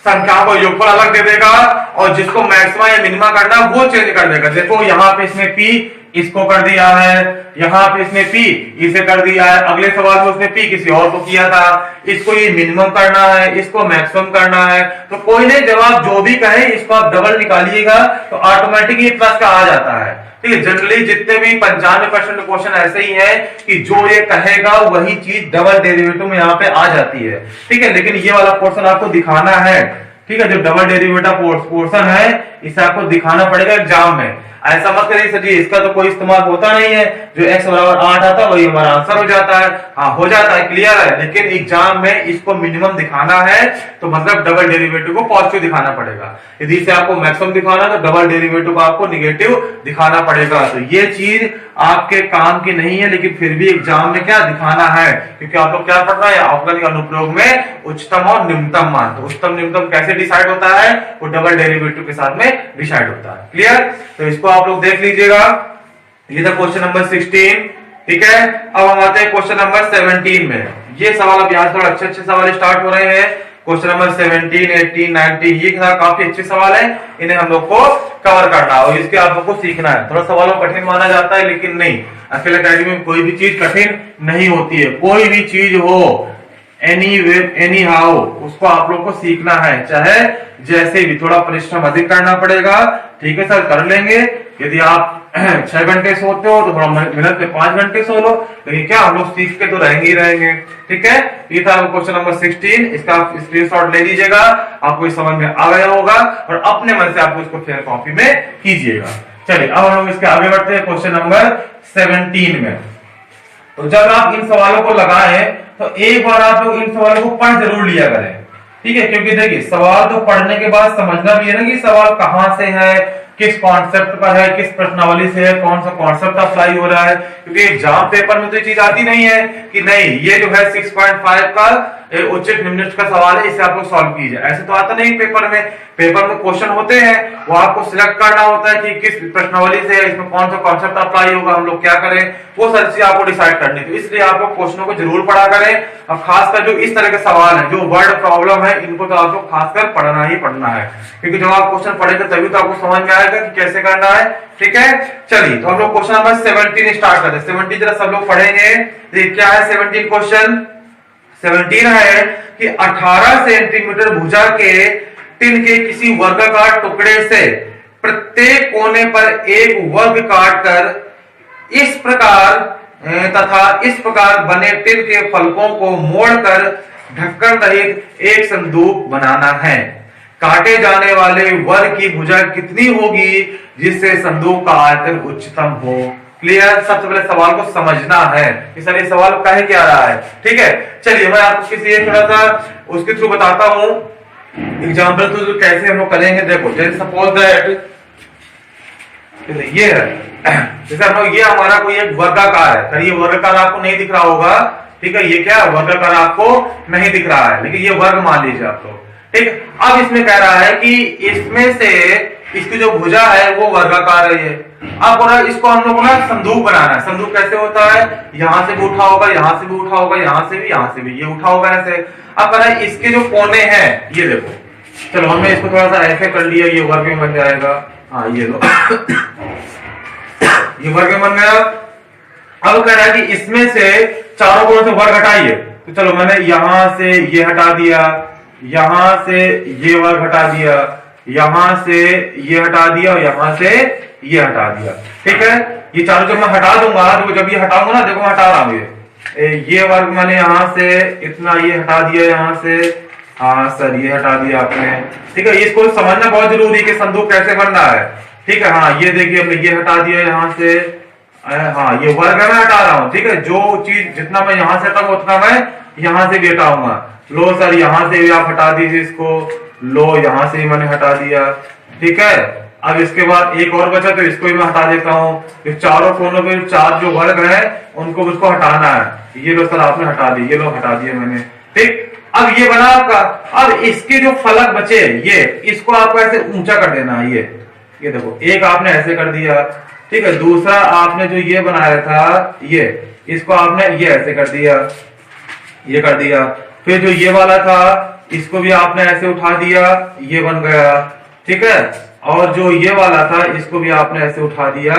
संख्याओं को योगफल अलग दे देगा और जिसको मैक्सिमा या मिनिमा करना वो चेंज कर देगा। देखो यहाँ पे इसने p इसको कर दिया है, यहाँ पे इसने p इसे कर दिया है, अगले सवाल में उसने p किसी और को किया था, इसको ये मिनिमम करना है, इसको मैक्सिमम करना है। तो कोई नहीं, जवाब जो भी कहे इसको आप डबल निकालिएगा तो ऑटोमेटिक ये प्लस का आ जाता है। ठीक है, जनरली जितने भी 95% क्वेश्चन ऐसे ही है कि जो ये कहेगा वही चीज डबल डेरिवेटिव में यहाँ पे आ जाती है। ठीक है, लेकिन ये वाला पोर्शन आपको दिखाना है। ठीक है, जो डबल डेरिवेटिव पोर्शन है इसे आपको दिखाना पड़ेगा एग्जाम में। ऐसा मत करिए सर जी इसका तो कोई इस्तेमाल होता नहीं है, जो x बराबर 8 आता है वही हमारा आंसर हो जाता है। हाँ हो जाता है, क्लियर है, लेकिन एग्जाम में इसको मिनिमम दिखाना है तो मतलब डबल डेरिवेटिव को पॉजिटिव दिखाना पड़ेगा। यदि इसे आपको मैक्सिमम दिखाना तो डबल डेरिवेटिव को आपको निगेटिव दिखाना पड़ेगा। तो ये चीज आपके काम की नहीं है, लेकिन फिर भी एग्जाम में क्या दिखाना है, क्योंकि आप लोग क्या पढ़ना है अवकलन के अनुप्रयोग में उच्चतम और निम्नतम मान। तो उच्चतम निम्नतम कैसे डिसाइड होता है, वो डबल डेरिवेटिव के साथ में डिसाइड होता है। क्लियर, तो इसको आप लोग देख लीजिएगा। ये था क्वेश्चन नंबर 16। ठीक है, अब हम आते हैं क्वेश्चन नंबर 17 में। ये सवाल अब यहाँ थोड़ा अच्छे सवाल स्टार्ट हो रहे हैं। क्वेश्चन नंबर 17, 18, 19 ये काफी अच्छे सवाल है, इन्हें हम लोग को कवर करना है और इसके आप लोग को सीखना है। थोड़ा सवालों कठिन माना जाता है, लेकिन नहीं, अखिल एकेडमी में कोई भी चीज कठिन नहीं होती है। कोई भी चीज हो एनी हाउ उसको आप लोग को सीखना है, चाहे जैसे भी, थोड़ा परिश्रम अधिक करना पड़ेगा। ठीक है सर, कर लेंगे। यदि आप 6 घंटे सोते हो तो थोड़ा मेहनत में 5 घंटे सो लो, लेकिन क्या हम लोग सीख के तो रहेंगे ही रहेंगे। ठीक है, ये था क्वेश्चन नंबर 16। इसका स्क्रीनशॉट ले लीजिएगा, आपको समझ में आ गया होगा और अपने मन से आपको इसको फेयर कॉपी में कीजिएगा। चलिए अब हम लोग इसके आगे बढ़ते हैं क्वेश्चन नंबर 17 में। तो जब आप इन सवालों को लगाएं तो एक बार आप लोग इन सवालों को पढ़ जरूर लिया करें। ठीक है, क्योंकि देखिए सवाल तो पढ़ने के बाद समझना भी है ना कि सवाल कहां से है, किस कॉन्सेप्ट पर है, किस प्रश्नावली से है, कौन सा कॉन्सेप्ट अप्लाई हो रहा है। क्योंकि एग्जाम पेपर में तो ये चीज आती नहीं है कि नहीं ये जो है 6.5 का उचित निम्नलिखित का सवाल है, इसे आप लोग सॉल्व कीजिए, ऐसे तो आता नहीं पेपर में। पेपर में क्वेश्चन होते हैं, वो आपको सिलेक्ट करना होता है कि किस प्रश्नावली से इसमें कौन सा कॉन्सेप्ट अप्लाई होगा, हम लोग क्या करें, वो सारी चीजें आपको डिसाइड करनी। तो इसलिए आप लोग क्वेश्चनों को जरूर पढ़ा करें और खासकर जो इस तरह के सवाल है, जो वर्ड प्रॉब्लम है, इनको तो आप लोग खासकर पढ़ना ही पढ़ना है, क्योंकि जब आप क्वेश्चन पढ़ेंगे तभी तो आपको समझ में आएगा कि कैसे करना है। ठीक है, चलिए तो हम लोग क्वेश्चन नंबर 17 स्टार्ट करते हैं। 17 जरा सब लोग पढ़ेंगे। क्या है 17 क्वेश्चन? 17 है कि 18 सेंटीमीटर भुजा के टिन के किसी वर्गाकार टुकड़े से प्रत्येक कोने पर एक वर्ग काट कर इस प्रकार तथा इस प्रकार बने टिन के फलकों को मोड़कर ढक्कन रहित एक संदूक बनाना है। काटे जाने वाले वर्ग की भुजा कितनी होगी जिससे संदूक का आयतन उच्चतम हो। क्लियर, सबसे पहले सवाल को समझना है कि सर ये सवाल कहे क्या रहा है। ठीक है, चलिए मैं आपको किसी एक थोड़ा सा उसके थ्रू बताता हूं एग्जाम्पल तो कैसे हम लोग करेंगे। देखो जैसे सपोज दैट ये है, जैसे हम लोग ये हमारा कोई एक वर्गाकार है, ये वर्गाकार आपको नहीं दिख रहा होगा। ठीक है, ये क्या वर्गाकार आपको नहीं दिख रहा है, लेकिन ये वर्ग मान लीजिए आप लोग। ठीक, अब इसमें कह रहा है कि इसमें से इसकी जो भुजा है वो वर्गाकार है। ये अब इसको हम लोग ना संदूक बनाना है। संदूक कैसे होता है, यहां से भी उठा होगा, यहां से भी उठा होगा, यहां से भी, यहां से भी, ये उठा होगा ऐसे। अब कह रहा है इसके जो कोने हैं ये देखो, चलो हमने इसको थोड़ा सा ऐसे कर लिया, ये वर्ग में बन जाएगा। हाँ ये लो ये वर्ग में बन गया। अब कह रहा है कि इसमें से चारों कोनों से वर्ग हटाइए। तो चलो मैंने यहां से ये हटा दिया, यहां से ये वर्ग हटा दिया, यहां से ये हटा दिया और यहां से ये हटा दिया। ठीक है, ये चारों जब मैं हटा दूंगा, तो जब ये हटाऊंगा ना, देखो मैं हटा रहा हूं, ये वर्ग मैंने यहां से इतना ये हटा दिया यहां से, हाँ सर ये हटा दिया आपने। ठीक है, इसको समझना बहुत जरूरी है कि संदूक कैसे बनना है। ठीक है, हाँ ये देखिए हमने ये हटा दिया यहां से, हाँ ये वर्ग है मैं हटा रहा हूँ। ठीक है, जो चीज जितना मैं यहां से हटाऊंगा उतना मैं यहां से भी हटाऊंगा। लो सर यहां से भी आप हटा दीजिए इसको, लो यहां से भी मैंने हटा दिया। ठीक है, अब इसके बाद एक और बचा, तो इसको भी मैं हटा देता हूँ। इस चारों कोनों पे चार जो वर्ग है उनको मुझको हटाना है। ये लो सर आपने हटा दिए, ये लो हटा दिए मैंने। ठीक, अब ये बना आपका। अब इसके जो फलक बचे ये, इसको आपको ऐसे ऊंचा कर देना है। ये देखो, एक आपने ऐसे कर दिया। ठीक है, दूसरा आपने जो ये बनाया था ये, इसको आपने ये ऐसे कर दिया, ये कर दिया। फिर जो ये वाला था इसको भी आपने ऐसे उठा दिया, ये बन गया। ठीक है, और जो ये वाला था इसको भी आपने ऐसे उठा दिया,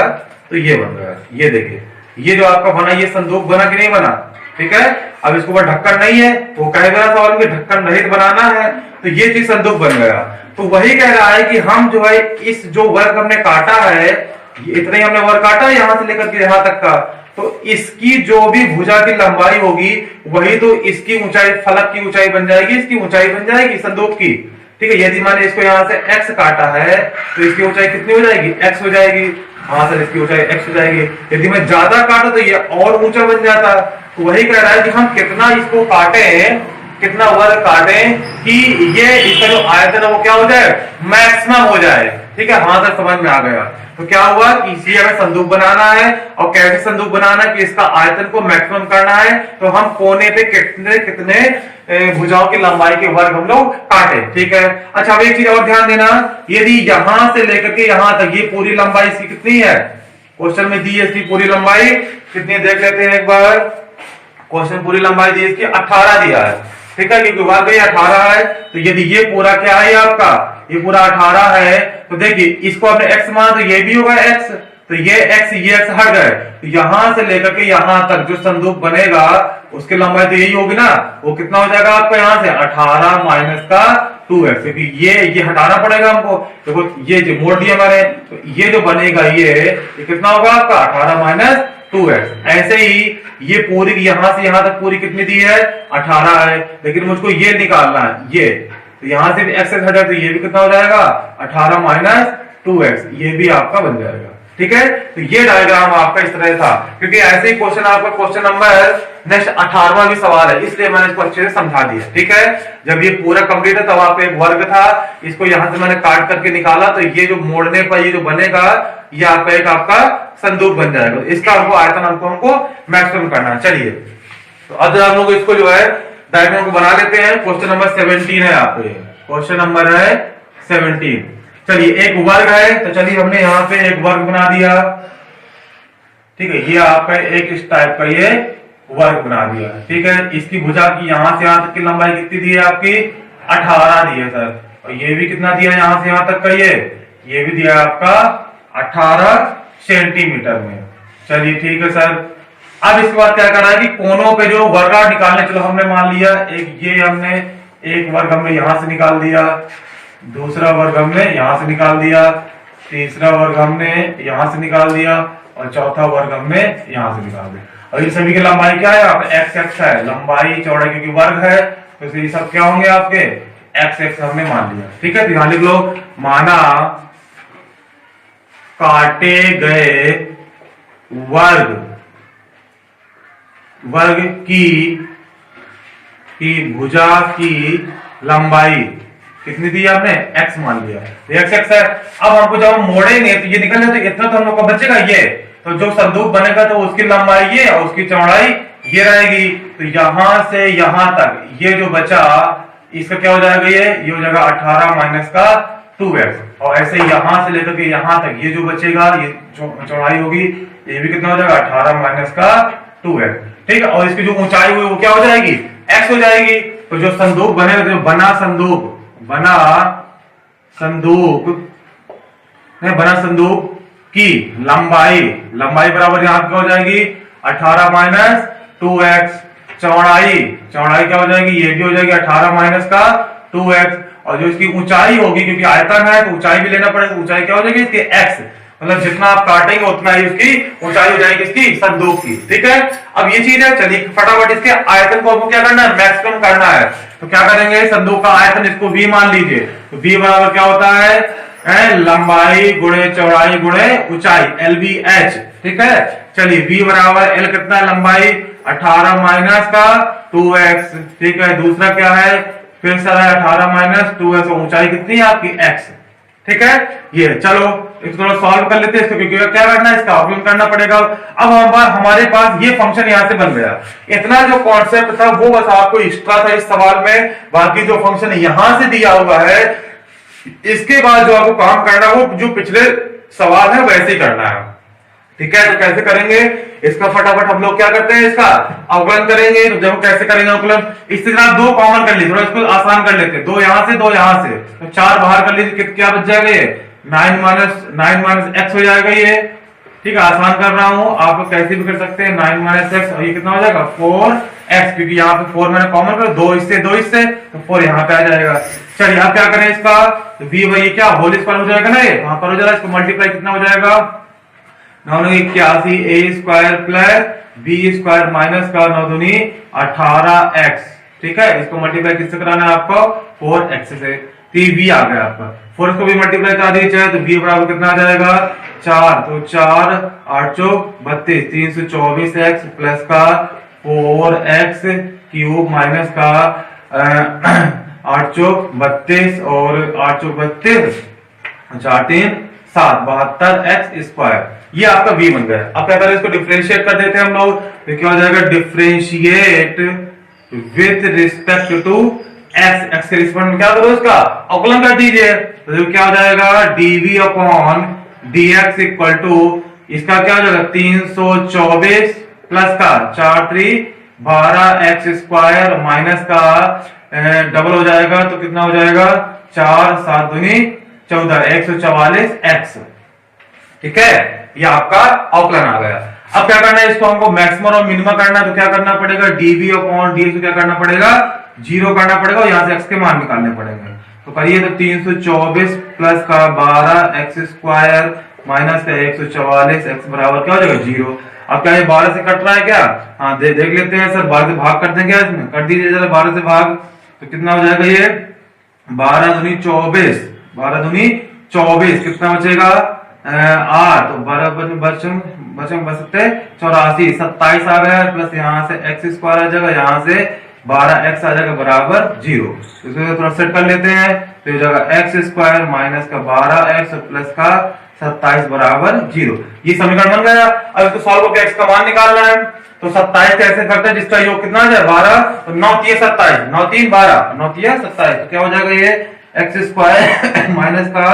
तो ये बन गया। ये देखिए, ये जो आपका बना, ये संदूक बना कि नहीं बना। ठीक है, अब इसके ऊपर ढक्कन नहीं है, वो कह रहा सवाल में ढक्कन रहित बनाना है, तो ये चीज संदूक बन गया। तो वही कह रहा है कि हम जो है इस जो वर्ग हमने काटा है, इतना ही हमने वर्ग काटा है यहां से लेकर के यहां तक का, तो इसकी जो भी भुजा की लंबाई होगी वही तो इसकी ऊंचाई, फलक की ऊंचाई बन जाएगी, इसकी ऊंचाई बन जाएगी संदूक की। ठीक है, यदि मैंने इसको यहां से x काटा है तो इसकी ऊंचाई कितनी हो जाएगी, x हो जाएगी। हाँ सर इसकी ऊंचाई x हो जाएगी। यदि मैं ज्यादा काटा तो ये और ऊंचा बन जाता। तो वही कह रहा है कि हम कितना इसको काटे, कितना वर्ग काटे कि ये इसका जो आयतन है वो क्या हो जाए, मैक्सिमम हो जाए। ठीक है, हाँ सर समझ में आ गया। तो क्या हुआ कि इसी हमें संदूक बनाना है, और कैसे संदूक बनाना है कि इसका आयतन को मैक्सिमम करना है, तो हम कोने पे कितने कितने भुजाओं की लंबाई के वर्ग हम लोग काटे। ठीक है, अच्छा अब एक चीज और ध्यान देना, यदि यहां से लेकर के यहां तक ये पूरी लंबाई इसकी कितनी है, क्वेश्चन में दी है इसकी पूरी लंबाई कितनी, देख लेते हैं एक बार। क्वेश्चन पूरी लंबाई दी इसकी 18 दिया है। ठीक है, क्योंकि वाकई 18 है, तो यदि ये पूरा क्या है आपका, ये पूरा 18 है, तो देखिए इसको आपने x मान, तो ये भी होगा x, तो ये x हट गए, तो यहां से लेकर के यहां तक जो संदूक बनेगा उसकी लंबाई तो यही होगी ना। वो कितना हो जाएगा आपका, यहां से 18 माइनस का 2x, क्योंकि ये हटाना पड़ेगा हमको। देखो ये जो मोड़ दिया मैंने, तो ये जो बनेगा ये कितना होगा आपका 18 माइनस 2x। ऐसे ही ये पूरी यहां से यहां तक पूरी कितनी दी है, 18 है, लेकिन मुझको ये निकालना है, ये तो यहां से भी x हटा, तो ये भी कितना हो जाएगा 18 माइनस 2x, ये भी आपका बन जाएगा। ठीक है, तो ये डायग्राम आपका इस तरह था, क्योंकि ऐसे ही क्वेश्चन आपका क्वेश्चन नंबर नेक्स्ट 18वां भी सवाल है, इसलिए मैंने इसको अच्छे से समझा दिया। ठीक है, जब ये पूरा कंप्लीट है तब आपका एक वर्ग था, इसको यहां से मैंने काट करके निकाला, तो ये जो मोड़ने पर ये जो बनेगा ये आपका एक आपका संदूक बन जाएगा। इसका हमको आयतन हमको मैक्सिमम करना है। चलिए, तो अब हम लोग इसको जो है डायग्राम को बना लेते हैं। क्वेश्चन नंबर 17 है आपके, क्वेश्चन नंबर है 17। चलिए, एक वर्ग है, तो चलिए हमने यहाँ पे एक वर्ग बना दिया। ठीक है, ये आपका एक इस टाइप का ये वर्ग बना दिया। ठीक है, इसकी भुजा की यहां से यहां तक की लंबाई कितनी दी है आपकी, 18 दी है सर, और ये भी कितना दिया है यहां से यहां तक का, ये भी दिया है आपका 18 सेंटीमीटर में। चलिए ठीक है सर, अब इसके बाद क्या करना है कि कोनों पे जो वर्ग निकालने, चलो हमने मान लिया एक ये हमने एक वर्ग हमने यहां से निकाल दिया, दूसरा वर्ग हमने यहां से निकाल दिया, तीसरा वर्ग हमने यहां से निकाल दिया, और चौथा वर्ग हमने यहां से निकाल दिया। और इन सभी की लंबाई क्या है, आप x है, लंबाई चौड़ाई क्योंकि वर्ग है, तो ये सब क्या होंगे आपके x हमने मान लिया। ठीक है, ध्यान लिख लो, माना काटे गए वर्ग की भुजा की लंबाई कितनी दी आपने, x मान लिया, x है। अब हमको जब हम मोड़ेंगे तो ये निकल जाए, तो इतना तो हम लोग का बचेगा ये, तो जो संदूक बनेगा तो उसकी लंबाई ये और उसकी चौड़ाई ये रहेगी। तो यहां से यहां तक ये जो बचा इसका क्या हो जाएगा, ये हो जाएगा 18 माइनस का 2x, और ऐसे यहां से लेकर के यहां तक ये जो बचेगा ये चौड़ाई होगी, ये भी कितना हो जाएगा 18 माइनस का 2x। ठीक है, और इसकी जो ऊंचाई हुई वो क्या हो जाएगी, x हो जाएगी। तो जो संदूक बनेगा, जो बना संदूक की लंबाई बराबर यहां क्या हो जाएगी 18 माइनस 2x, चौड़ाई क्या हो जाएगी, ये भी हो जाएगी 18 माइनस का 2x, और जो इसकी ऊंचाई होगी, क्योंकि आयतन है तो ऊंचाई भी लेना पड़ेगा, ऊंचाई क्या हो जाएगी इसकी x, मतलब जितना आप काटेंगे उतना ही उसकी ऊंचाई हो जाएगी इसकी संदूक की। ठीक है, अब ये चीज है, चलिए फटाफट इसके आयतन को आपको क्या करना है, मैक्सिमम करना है। तो क्या करेंगे, संदूक का आयतन इसको v मान लीजिए, तो v बराबर क्या होता है लंबाई गुणे चौड़ाई गुणे ऊंचाई, LBH। ठीक है, चलिए v बराबर l कितना है, लंबाई 18 माइनस का 2x। ठीक है, दूसरा क्या है, फिर सर है 18 माइनस 2x, ऊंचाई कितनी है आपकी x। ठीक है, ये चलो इसको थोड़ा सॉल्व कर लेते हैं इसको, क्योंकि क्या करना है, इसका आकलन करना पड़ेगा। अब हमारे पास ये फंक्शन यहां से बन गया। इतना जो कॉन्सेप्ट था वो बस आपको एक्स्ट्रा था इस सवाल में, बाकी जो फंक्शन यहां से दिया हुआ है इसके बाद जो आपको काम करना है वो जो पिछले सवाल है वैसे ही करना है। ठीक है, तो कैसे करेंगे इसका, फटाफट हम लोग क्या करते हैं, इसका अवकलन करेंगे। तो जब कैसे करेंगे अवकलन, इस तरह दो कॉमन कर लीजिए, थोड़ा इसको आसान कर लेते हैं, दो यहां से दो यहां से, तो 4 बाहर कर लीजिए, क्या बच जाएगा ये 9 माइनस x हो जाएगा ये। ठीक है, आसान कर रहा हूं, आप लोग कैसे भी कर सकते हैं, 9 माइनस x, और ये कितना हो जाएगा 4x, क्योंकि यहाँ पे 4 मैंने कॉमन कर, दो इससे तो 4 यहाँ पे आ जाएगा। चलिए आप क्या करें इसका, तो v वही क्या होल स्क्वायर हो जाएगा ना, ये वहां पर हो जाएगा, इसको मल्टीप्लाई कितना हो जाएगा 81 a square plus b square minus का 9 दूनी 18x। ठीक है, इसको मल्टीप्लाई किससे कराना है आपको, 4x से, तो v आ गया आपका। 4 को भी मल्टीप्लाई करा दीजिए, तो v बराबर कितना आ जाएगा 4, तो 4 8 चौक 32, 324x प्लस का 4x क्यूब माइनस का 8 चौक 32 और 8 चौक 32, 4 3 7, 72x स्क्वायर, ये आपका v बन गया। अब क्या करें, इसको डिफरेंशिएट कर देते हैं हम लोग, तो क्या हो जाएगा, differentiate with respect to x, x के रिस्पेक्ट में क्या करो, इसका अवकलन कर दीजिए, तो क्या हो जाएगा dv upon dx equal to, इसका क्या हो जाएगा 324 प्लस का 4 3 12x स्क्वायर माइनस का डबल हो जाएगा, तो कितना हो जाएगा 4 7 दूनी 14, 144x। ठीक है, ये आपका अवकलन आ गया। अब क्या करना है, इसको हमको मैक्सिमम और मिनिमम करना है, तो क्या करना पड़ेगा, dv अपॉन dx को क्या करना पड़ेगा 0 करना पड़ेगा, और यहां से x के मान निकालने पड़ेंगे। तो करिए, तो 324 प्लस का 12x स्क्वायर माइनस का 144x बराबर क्या हो जाएगा 0। अब क्या ये 12 से कट रहा है क्या, हाँ देख लेते हैं सर, 12 से भाग कर देंगे, इसमें कर दीजिए जरा 12 से भाग, तो कितना हो जाएगा ये 12 दूनी 24, 12 दूनी 24, कितना बचेगा 8, तो 12 बचते 84, 27 आ गया, प्लस यहाँ से x स्क्वायर आ जाएगा, यहाँ से 12x आ जाएगा बराबर 0। इसको थोड़ा सेट कर लेते हैं, तो हो जाएगा x स्क्वायर माइनस का 12x प्लस का 27 बराबर 0। ये समीकरण बन गया। अब इसको सॉल्व करके x का मान निकालना है, तो 27 कैसे करते हैं, जिसका योग कितना आ जाए 12, तो 9 3 27, 9 3 12, 9 3 27, तो क्या हो जाएगा ये x स्क्वायर माइनस का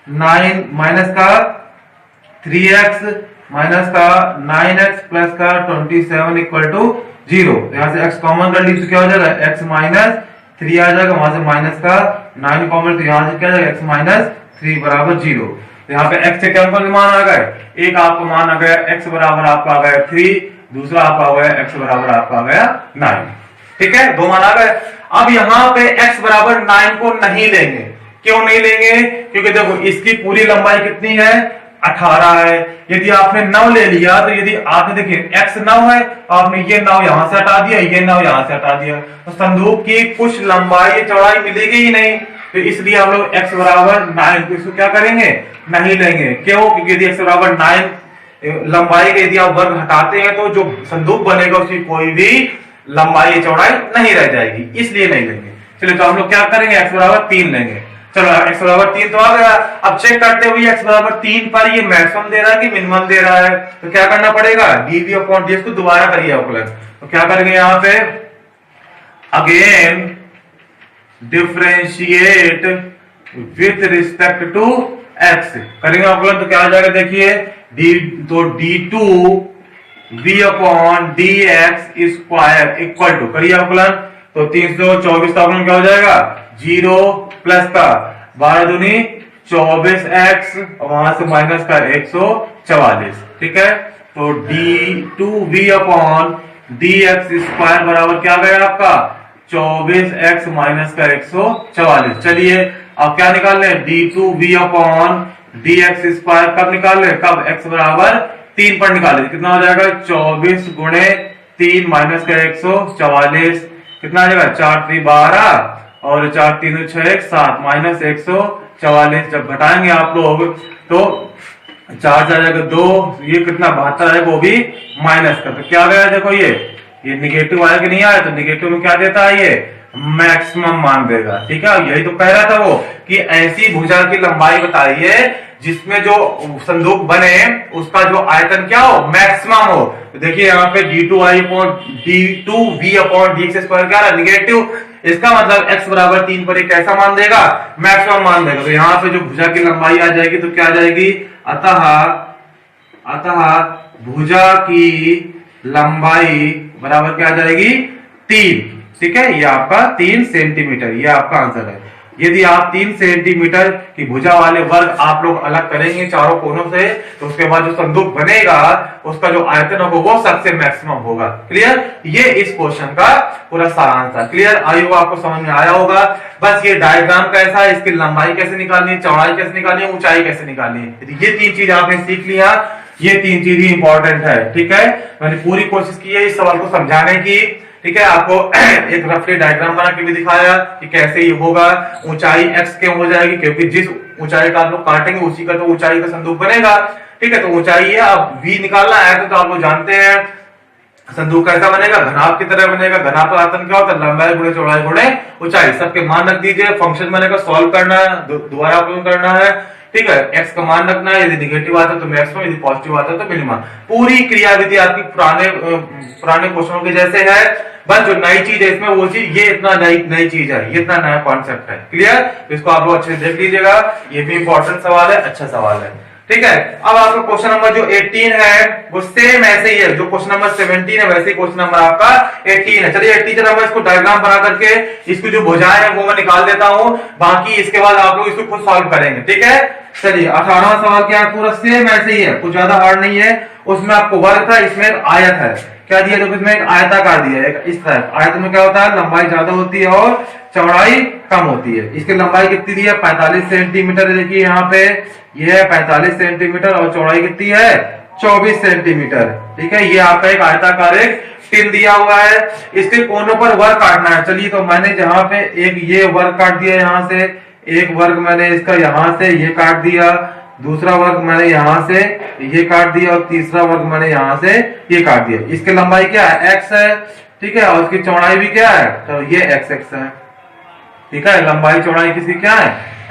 9 माइनस का 3x माइनस का 9x प्लस का 27 इक्वल टू 0। यहाँ से x कॉमन कर लीजिए, तो क्या हो जाएगा x माइनस 3 आ जाएगा, वहां से माइनस का 9 कॉमन, तो यहाँ से क्या जाएगा x माइनस 3 बराबर 0। तो यहाँ पे x से क्या मान आ गए, एक आपको मान आ गया x बराबर आपका आ गया 3, दूसरा आपका आ गया x बराबर आपका आ गया 9। ठीक है, दो मान आ गए। अब यहाँ पे x बराबर 9 को नहीं लेंगे, क्यों नहीं लेंगे, क्योंकि देखो इसकी पूरी लंबाई कितनी है 18 है। यदि आपने 9 ले लिया, तो यदि आपने देखिए x 9 है, आपने ये 9 यहां से हटा दिया, ये 9 यहां से हटा दिया, तो संदूक की कुछ लंबाई चौड़ाई मिलेगी ही नहीं, तो इसलिए हम लोग x बराबर 9 को इसको क्या करेंगे नहीं लेंगे। क्यों, क्योंकि यदि x बराबर 9 लंबाई के यदि आप वर्ग हटाते हैं तो जो संदूक बनेगा उसकी कोई भी लंबाई चौड़ाई नहीं रह जाएगी, इसलिए नहीं लेंगे। चलिए, तो हम लोग क्या करेंगे x बराबर 3 लेंगे। चलो x बराबर 3 तो आ गया। अब चेक करते हुए x बराबर 3 पर ये मैक्सिमम दे रहा है कि मिनिमम दे रहा है, तो क्या करना पड़ेगा dv अपॉन dx को दोबारा करिए अवकलन। तो क्या करेंगे यहाँ पे, again differentiate with respect to x करेंगे अवकलन, तो क्या आ जाएगा देखिए तो d2 v upon dx square equal to, करिए अवकलन, तो 324 का अवकलन क्या हो जाएगा 0 प्लस का 12 दूनी 24x और वहां से माइनस का 144। ठीक है, तो d2v अपॉन dx स्क्वायर बराबर क्या गया आपका 24x माइनस का 144। चलिए अब क्या निकाल लें, d2v अपॉन dx स्क्वायर कब निकाल लें, कब x बराबर 3 पर निकाले, कितना हो जाएगा 24 गुणे 3 माइनस का 144, कितना आ जाएगा 4 3 12 और 4 3 6 1 7 माइनस 144। जब घटाएंगे आप लोग तो 4 जाएगा 2, ये कितना 72 है, वो भी माइनस का, तो क्या गया देखो ये निगेटिव आया कि नहीं आया, तो निगेटिव में क्या देता है ये मैक्सिमम मान देगा। ठीक है, यही तो कह रहा था वो कि ऐसी भुजा की लंबाई बताइए जिसमें जो संदूक बने उसका जो आयतन क्या हो, मैक्सिमम हो। तो देखिए यहाँ पे d2v अपॉन dx स्क्वायर क्या है, निगेटिव, इसका मतलब x बराबर 3 पर एक कैसा मान देगा, मैक्सिमम मान देगा। तो यहाँ पे जो भुजा की लंबाई आ जाएगी तो क्या आ जाएगी, अतः भुजा की लंबाई बराबर क्या आ जाएगी 3। ठीक है, ये आपका 3 सेंटीमीटर, ये आपका आंसर है। यदि आप 3 सेंटीमीटर की भुजा वाले वर्ग आप लोग अलग करेंगे चारों कोनों से, तो उसके बाद जो संदूक बनेगा उसका जो आयतन होगा वो सबसे मैक्सिमम होगा। क्लियर, ये इस क्वेश्चन का पूरा सारांश था। क्लियर, आई होगा, आपको समझ में आया होगा। बस ये डायग्राम कैसा है, इसकी लंबाई कैसे निकालनी है, चौड़ाई कैसे निकालनी है, ऊंचाई कैसे निकालनी है, ये 3 चीज आपने सीख लिया। ये 3 चीज ही इंपॉर्टेंट है। ठीक है, मैंने पूरी कोशिश की है इस सवाल को समझाने की। ठीक है, आपको एक रफली डायग्राम बना के भी दिखाया कि कैसे ये होगा। ऊंचाई x क्यों हो जाएगी, क्योंकि जिस ऊंचाई का आप लोग काटेंगे उसी का तो ऊंचाई का संदूक बनेगा। ठीक है, तो ऊंचाई है, अब v निकालना है तो आप लोग जानते हैं संदूक कैसा बनेगा, घनाभ की तरह बनेगा। घनाभ का आयतन क्या होता है, लंबाई गुणे चौड़ाई गुणे ऊंचाई। सबके मान रख दीजिए, फंक्शन बनेगा, सॉल्व करना है, दोबारा आपको करना है। ठीक है, x का मान रखना है, यदि निगेटिव आता है तो मैक्सिमम, यदि पॉजिटिव आता है तो मिनिमम। पूरी क्रियाविधि आपकी पुराने क्वेश्चनों के जैसे है, बस जो नई चीज है इसमें वो चीज, ये इतना नई चीज है, ये इतना नया कॉन्सेप्ट है। क्लियर, तो इसको आप लोग अच्छे से देख लीजिएगा, ये भी इंपॉर्टेंट सवाल है, अच्छा सवाल है। ठीक है, अब आपका क्वेश्चन नंबर जो 18 है वो सेम ऐसे ही है, जो क्वेश्चन नंबर 17 है वैसे ही क्वेश्चन नंबर आपका 18 है। चलिए टीचर नंबर इसको डायग्राम बना करके इसकी जो भुजाएं है वो मैं निकाल देता हूं, बाकी इसके बाद आप लोग इसको खुद सॉल्व करेंगे। ठीक है, चलिए 18वां सवाल क्या है, पूरा सेम ऐसे ही है, कुछ ज्यादा हार्ड नहीं है। उसमें आपको वर्ग था, इसमें एक आयत है, क्या दिया, देखो इसमें एक आयताकार दिया है, इस तरह। आयत में क्या होता है, लंबाई ज्यादा होती है और चौड़ाई कम होती है। इसकी लंबाई कितनी दी है, 45 सेंटीमीटर। देखिए यहाँ पे ये है 45 सेंटीमीटर और चौड़ाई कितनी है 24 सेंटीमीटर। ठीक है, ये आपका एक आयताकार एक टिन दिया हुआ है, इसके कोनों पर वर्ग काटना है। चलिए, तो मैंने जहां पे एक ये वर्ग काट दिया, यहाँ से एक वर्ग मैंने इसका यहाँ से ये काट दिया, दूसरा वर्ग मैंने यहाँ से ये काट दिया और तीसरा वर्ग मैंने यहाँ से ये काट दिया। इसकी लंबाई क्या है, x है। ठीक है, और इसकी चौड़ाई भी क्या है, तो ये x है। ठीक है, लंबाई चौड़ाई किसकी क्या है,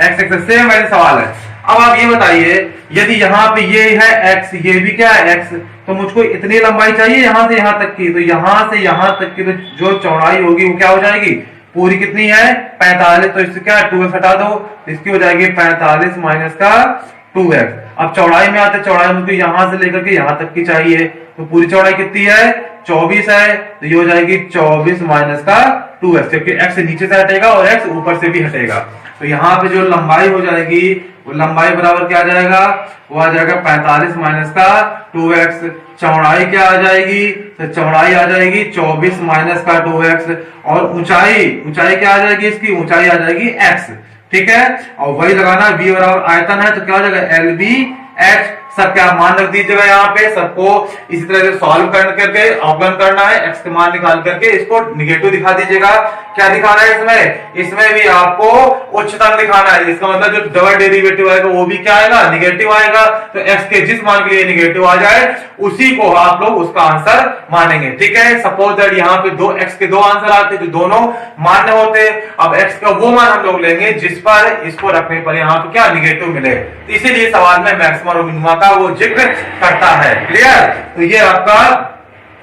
x सेम वैसे सवाल है। अब आप ये बताइए, यदि यहाँ पे ये है x, ये भी क्या है x, तो मुझको इतनी लंबाई चाहिए यहाँ से यहाँ तक की, तो यहाँ से यहाँ तक की तो जो चौड़ाई होगी वो क्या हो जाएगी, पूरी कितनी है 45। तो इससे क्या 2x हटा दो, इसकी हो जाएगी 45 माइनस का 2x। अब चौड़ाई में आते, चौड़ाई मुझको यहां से लेकर के यहां तक की चाहिए, तो पूरी चौड़ाई कितनी है 24 है, तो ये हो जाएगी 24 माइनस का 2x, क्योंकि x नीचे से हटेगा और x ऊपर से भी हटेगा। तो यहाँ पे जो लंबाई हो जाएगी वो लंबाई बराबर क्या आ जाएगा, वो आ जाएगा 45 माइनस का 2x। चौड़ाई क्या आ जाएगी, तो चौड़ाई आ जाएगी 24 माइनस का 2x, और ऊंचाई क्या आ जाएगी, इसकी ऊंचाई आ जाएगी x। ठीक है, और वही लगाना, v बराबर आयतन है तो क्या हो जाएगा LBH। सब क्या मान रख दीजिएगा, यहाँ पे सबको इसी तरह से सॉल्व करके अवकलन करना है, x के मान निकाल करके इसको निगेटिव दिखा दीजिएगा। क्या दिखाना है इसमें भी आपको उच्चतम दिखाना है, इसका मतलब जो डबल डेरिवेटिव आएगा वो भी क्या आएगा, निगेटिव आएगा। तो x के जिस मान के लिए निगेटिव आ जाए उसी को आप लोग उसका आंसर मानेंगे। ठीक है, सपोज दैट यहाँ पे x के दो आंसर आते जो दोनों मान्य होते, अब x का वो मान हम लोग लेंगे जिस पर इसको रखने पर यहाँ पे क्या निगेटिव मिले, इसीलिए सवाल में मैक्सिमम और मिनिमम का वो जिक्र करता है। क्लियर, तो ये आपका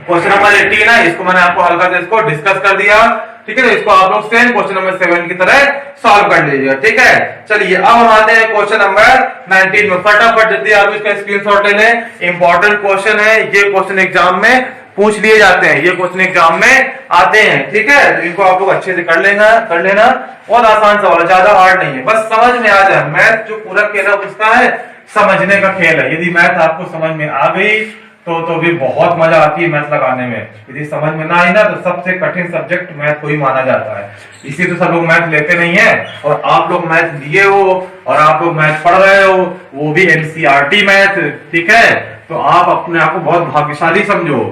क्वेश्चन नंबर 18 है, इसको मैंने आपको हल्का से इसको डिस्कस कर दिया। ठीक है, तो इसको आप लोग सेम क्वेश्चन नंबर 7 की तरह सॉल्व कर लीजिएगा। ठीक है, चलिए अब हम आते हैं क्वेश्चन नंबर 19 में। फटाफट जल्दी आप इसका स्क्रीनशॉट ले लें, इंपॉर्टेंट क्वेश्चन है, ये क्वेश्चन एग्जाम में पूछ लिए जाते हैं, ये क्वेश्चन एग्जाम में आते हैं। ठीक है, तो इनको आप लोग अच्छे से कर लेना। बहुत आसान सवाल है, ज्यादा हार्ड नहीं है, बस समझ में आ जाए। मैथ जो पूरा खेल है उसका है समझने का खेल है। यदि मैथ आपको समझ में आ गई तो भी बहुत मजा आती है मैथ लगाने में। यदि समझ में ना आई ना तो सबसे कठिन सब्जेक्ट मैथ को ही माना जाता है, इसी तो सब लोग मैथ लेते नहीं है। और आप लोग मैथ लिए हो और आप लोग मैथ पढ़ रहे हो, वो भी एनसीईआरटी मैथ, ठीक है। तो आप अपने आप को बहुत भाग्यशाली समझो,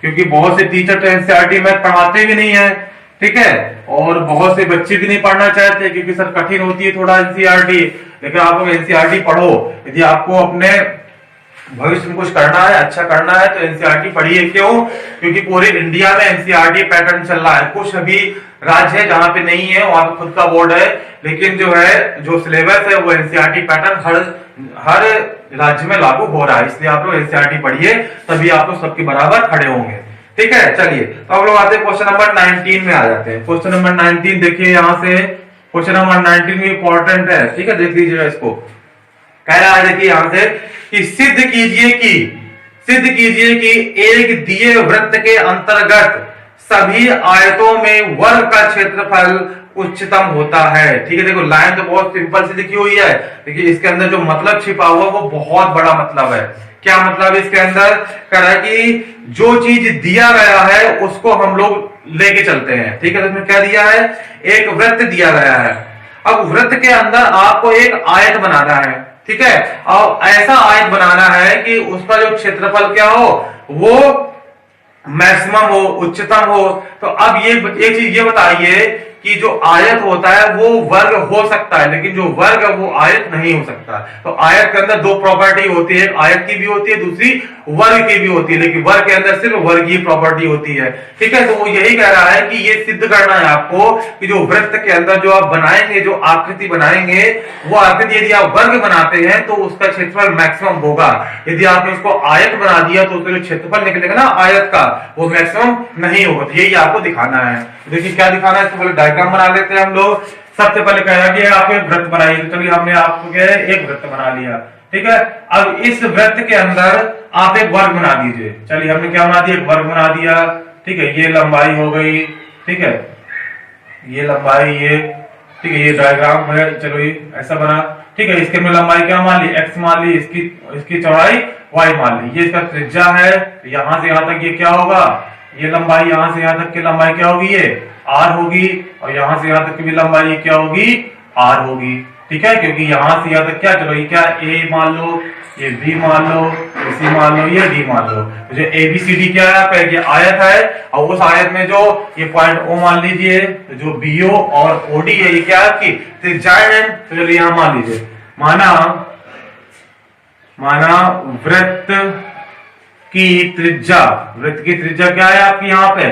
क्योंकि बहुत से टीचर तो एनसीईआरटी मैथ पढ़ाते भी नहीं है, ठीक है। और बहुत से बच्चे भी नहीं पढ़ना चाहते क्योंकि सर कठिन होती है थोड़ा एनसीईआरटी। लेकिन आप लोग एनसीईआरटी पढ़ो, यदि आपको अपने भविष्य में कुछ करना है, अच्छा करना है, तो एनसीईआरटी पढ़िए। क्यों? क्योंकि पूरे इंडिया में एनसीईआरटी पैटर्न चल रहा है। कुछ अभी राज्य है जहां पे नहीं है, वहां पे खुद का बोर्ड है, लेकिन जो सिलेबस है वो एनसीईआरटी पैटर्न हर राज्य में लागू हो रहा है। इसलिए आप लोग एनसीईआरटी पढ़िए, तभी आप लोग सबके बराबर खड़े होंगे, ठीक है। चलिए तो हम लोग आते हैं क्वेश्चन नंबर 19 में आ जाते हैं। क्वेश्चन नंबर 19 देखिए, यहां से क्वेश्चन नंबर 19 भी इंपॉर्टेंट है, ठीक है। देख लीजिएगा इसको। कह रहा है देखिए यहां से कि सिद्ध कीजिए कि एक दिए वृत्त के अंतर्गत सभी आयतों में वर्ग का क्षेत्रफल उच्चतम होता है, ठीक है। देखो लाइन तो बहुत सिंपल सी लिखी हुई है, देखिए इसके अंदर जो मतलब छिपा हुआ वो बहुत बड़ा मतलब है। क्या मतलब है इसके अंदर? कह रहा है कि जो चीज दिया गया है उसको हम लोग लेके चलते हैं, ठीक है। तो इसमें क्या दिया है? एक वृत्त दिया गया है। अब वृत्त के अंदर आपको एक आयत बनाना है, ठीक है। और ऐसा आयत बनाना है कि उसका जो क्षेत्रफल क्या हो, वो मैक्सिमम हो, उच्चतम हो। तो अब ये एक चीज ये बताइए कि जो आयत होता है वो वर्ग हो सकता है, लेकिन जो वर्ग है वो आयत नहीं हो सकता। तो आयत के अंदर दो प्रॉपर्टी होती है, आयत की भी होती है, दूसरी वर्ग की भी होती है, लेकिन वर्ग के अंदर सिर्फ वर्गीय प्रॉपर्टी होती है, ठीक है। तो वो यही कह रहा है कि ये सिद्ध करना है आपको कि जो वृत्त के अंदर जो आप बनाएंगे, जो आकृति बनाएंगे, वो आकृति यदि आप वर्ग बनाते हैं तो उसका क्षेत्रफल मैक्सिमम होगा। यदि आपने उसको आयत बना दिया तो उसका जो क्षेत्रफल निकलेगा ना आयत का, वो मैक्सिमम नहीं होगा। यही आपको दिखाना है। देखिए क्या दिखाना है, इसको पहले डायग्राम बना लेते हैं हम लोग। सबसे पहले कह रहा है कि आप एक वृत्त बनाइए, तो चलिए हमने आपको क्या है एक वृत्त बना लिया, ठीक है। अब इस वृत्त के अंदर आप एक वर्ग बना दीजिए। चलिए हमने क्या बना दिया? एक वर्ग बना दिया, ठीक है। ये लंबाई हो गई, ठीक है, ये लंबाई, ये ठीक है, ये डायग्राम है। चलो ये ऐसा बना, ठीक है। इसके में लंबाई क्या मान ली? x मान ली, इसकी चौड़ाई y मान ली। ये इसका त्रिज्या है, यहां से यहां तक ये क्या होगा? ये लंबाई यहां से यहां तक की लंबाई क्या होगी? ये r होगी। और यहां से यहां तक की भी लंबाई क्या होगी? r होगी, ठीक है। क्योंकि यहां से यहां तक क्या, चलो ये क्या a मान लो, ये b मान लो, ये c मान लो, ये d मान लो। तो जो ABCD क्या है? ये आयत है, और उस आयत में जो ये पॉइंट O मान लीजिए, तो जो BO और OD है ये क्या है आपकी त्रिज्या है। तो चलिए यहां मान लीजिए, माना वृत्त की त्रिज्या क्या है आपकी यहाँ पे?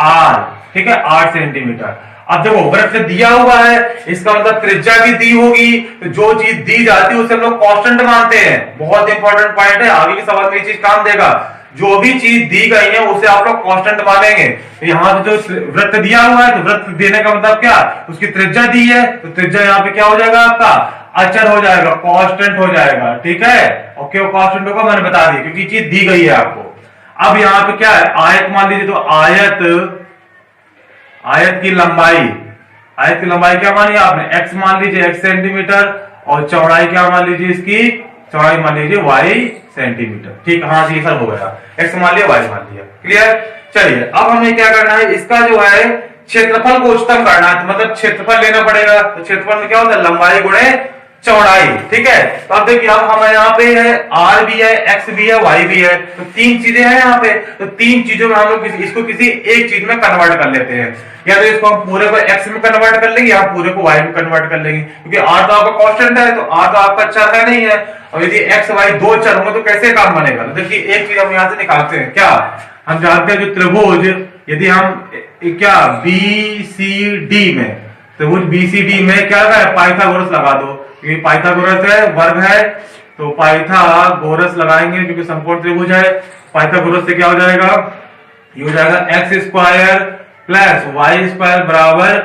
r, ठीक है, 8 सेंटीमीटर। अब देखो वृत्त दिया हुआ है, इसका मतलब त्रिज्या भी दी होगी। तो जो चीज दी जाती है उसे हम लोग कांस्टेंट मानते हैं। बहुत इंपॉर्टेंट पॉइंट है, आगे के सवाल में ये चीज काम देगा। जो भी चीज दी गई है उसे आप लोग कांस्टेंट मानेंगे। तो यहाँ पे जो वृत्त दिया हुआ है, तो वृत्त देने का मतलब क्या? उसकी त्रिज्या दी है, तो त्रिज्या यहाँ पे क्या हो जाएगा आपका? अचर हो जाएगा, कांस्टेंट हो जाएगा, ठीक है। ओके, वो कांस्टेंट होगा, मैंने बता दिया, क्योंकि चीज दी गई है आपको। अब यहाँ पे क्या है? आयत मान लीजिए, तो आयत की लंबाई क्या मानी आपने? x मान लीजिए, x सेंटीमीटर, और चौड़ाई क्या मान लीजिए? इसकी चौड़ाई मान लीजिए y सेंटीमीटर, ठीक। हाँ जी, सर हो गया, x मान लिया, y मान लिया, क्लियर। चलिए अब हमें क्या करना है? इसका जो है क्षेत्रफल को उच्चतम करना है, तो मतलब क्षेत्रफल लेना पड़ेगा। तो क्षेत्रफल में क्या होता है? लंबाई गुणे चौड़ाई, ठीक है। तो अब देखिए, अब हमारे यहाँ पे है r भी है, x भी है, y भी है, तो तीन चीजें हैं यहाँ पे। तो तीन चीजों में हम लोग इसको किसी एक चीज में कन्वर्ट कर लेते हैं। या तो इसको हम पूरे को x में कन्वर्ट कर लेंगे, या पूरे को y में कन्वर्ट कर लेंगे, क्योंकि r तो आपका कांस्टेंट है, तो r तो आपका चर है नहीं है। और यदि x y दो चर होंगे तो कैसे काम बनेगा? तो देखिए एक चीज हम यहाँ से निकालते हैं। क्या हम जानते हैं? जो त्रिभुज, यदि हम क्या BCD में, त्रिभुज BCD में क्या है? पाइथागोरस लगा दो, क्योंकि पाइथागोरस है, वर्ग है, तो पाइथागोरस लगाएंगे क्योंकि समकोण त्रिभुज है। पाइथागोरस से क्या हो जाएगा? ये हो जाएगा x square plus Y square बराबर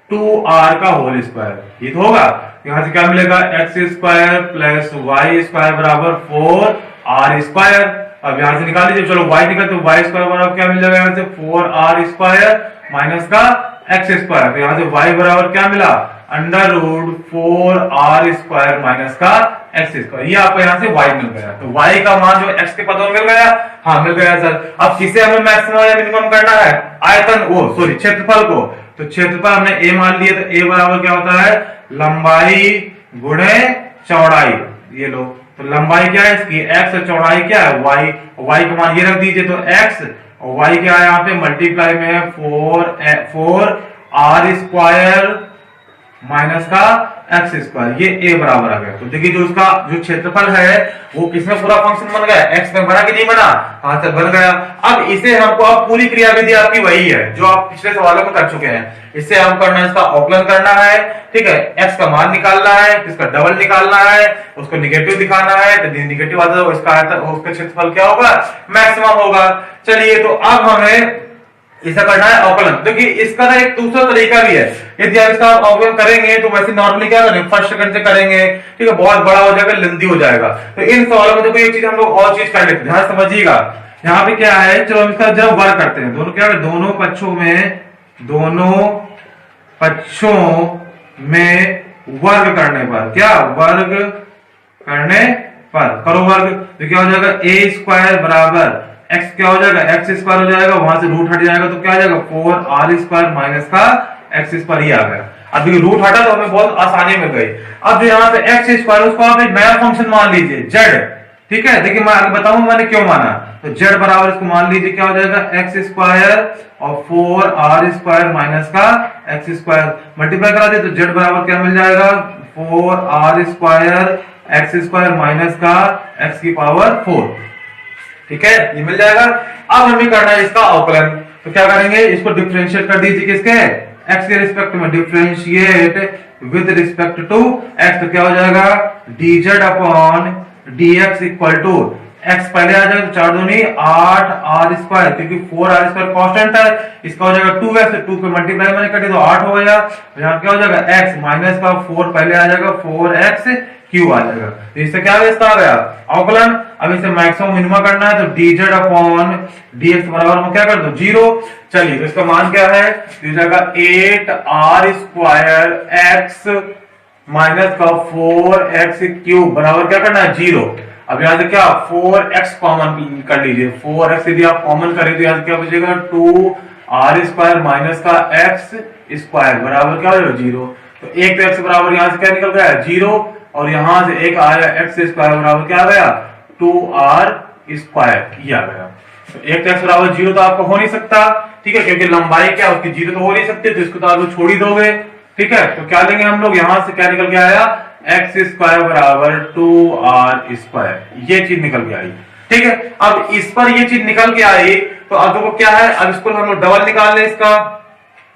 2r का होल स्क्वायर। ये तो होगा, यहां से क्या मिलेगा? x square plus Y square बराबर 4r स्क्वायर। अब यहां से निकाल लीजिए, चलो y निकाल, तो वाई स्क्वायर बराबर क्या मिल जाएगा? यहाँ से 4r स्क्वायर माइनस का एक्स स्क्वायर, तो यहाँ से y बराबर क्या मिला, under root 4r square minus का एक्स स्क्वायर। ये आपको यहाँ से y मिल गया। तो y का मान जो x के पदों में मिल गया, हाँ मिल गया सर। अब किसे हमें मैक्सिमम या मिनिमम करना है, आयतन वो सॉरी क्षेत्रफल को। तो क्षेत्रफल हमने a मान लिया, तो a बराबर क्या होता है, लंबाई गुणे चौड़ाई। ये लो, तो लंबाई क्या है इसकी x और चौड़ाई क्या है y, y का मान ये रख दीजिए, तो x और y क्या है यहाँ पे मल्टीप्लाई में है 4r स्क्वायर माइनस का एक्स स्क्वायर, ये a बराबर आ गया। तो देखिए जो उसका जो क्षेत्रफल है वो किसमें पूरा फंक्शन बन गया, x में बना कि नहीं बना, हाँ सर बन गया। अब इसे हमको, अब पूरी क्रियाविधि आपकी वही है जो आप पिछले सवालों में कर चुके हैं। इससे हम करना है, इसका अवकलन करना है, ठीक है, x का मान निकालना है, इसका डबल निकालना है, उसको निगेटिव दिखाना है, तो निगेटिव आता है उसका क्षेत्रफल क्या होगा, मैक्सिमम होगा। चलिए तो अब हमें इसे करना है अवकलन। देखिए इसका ना एक दूसरा तरीका भी है, यदि आप इसका अवकलन करेंगे तो वैसे नॉर्मली क्या करेंगे, फर्स्ट सेकंड से करेंगे, ठीक है, बहुत बड़ा हो जाएगा, लेंथी हो जाएगा। तो इन सवालों में देखो एक चीज हम लोग और चीज कर लेते हैं, ध्यान समझिएगा। यहाँ पे क्या है, चलो हम इसका जब वर्ग करते हैं, दोनों क्या है, दोनों पक्षों में वर्ग करने पर, क्या वर्ग करने पर करो वर्ग, तो क्या हो जाएगा, a स्क्वायर बराबर x क्या हो जाएगा, एक्स स्क्वायर हो जाएगा, वहां से रूट हट जाएगा, तो क्या आ जाएगा 4r स्क्वायर माइनस का एक्स स्क्वायर, ये आ गया। अब देखिए रूट हटा तो हमें बहुत आसानी मिल गई। अब जो यहाँ पे एक्स स्क्वायर, उसको आप एक नया फंक्शन मान लीजिए z, ठीक है। देखिए मैं आगे बताऊंगा मैंने क्यों माना। तो z बराबर इसको मान लीजिए क्या हो जाएगा, एक्स स्क्वायर और 4r स्क्वायर माइनस का एक्स स्क्वायर, मल्टीप्लाई करा दे तो z बराबर क्या मिल जाएगा, 4r square x square minus का x की पावर 4, ठीक है, ये मिल जाएगा। अब हमें करना है इसका अवकलन, तो क्या करेंगे, इसको डिफरेंशिएट कर दीजिए किसके, x के रिस्पेक्ट में, differentiate with respect to x, तो क्या हो जाएगा, dz upon dx equal to x पहले आ जाएगा, 4 दूनी 8r स्क्वायर, क्योंकि 4r स्क्वायर कांस्टेंट है, इसका हो जाएगा 2x, 2 पे मल्टीप्लाई मैंने कर दिया तो 8 हो गया। यहाँ क्या हो जाएगा, x माइनस का 4 पहले आ जाएगा, 4x क्यू आ जाएगा। तो इससे क्या आ गया अवकलन। अब इसे मैक्सिमम मिनिमम करना है, तो dz अपॉन dx बराबर में क्या कर दो 0। चलिए तो इसका मान क्या है, तो जाएगा 8r स्क्वायर x माइनस का 4x क्यूब बराबर क्या करना है 0। अब यहाँ से क्या 4x कॉमन कर लीजिए, 4x यदि आप कॉमन करें तो यहाँ से क्या बचेगा 2r स्क्वायर माइनस का x स्क्वायर बराबर क्या हो जाएगा 0। तो एक तो x बराबर यहाँ से क्या निकल गया 0, और यहां से एक आया x स्क्वायर बराबर क्या आ गया 2r स्क्वायर, ये आ गया। तो एक तो x बराबर 0 तो आपको हो नहीं सकता, ठीक है, क्योंकि लंबाई क्या उसकी 0 तो हो नहीं सकती, तो इसको तो आप लोग छोड़ ही दोगे, ठीक है। तो क्या लेंगे हम लोग, यहां से क्या निकल के आया x स्क्वायर बराबर 2r स्क्वायर, ये चीज निकल के आई, ठीक है। अब इस पर ये चीज निकल के आई, तो अब देखो क्या है, अब इसको हम लोग डबल निकाल लें, इसका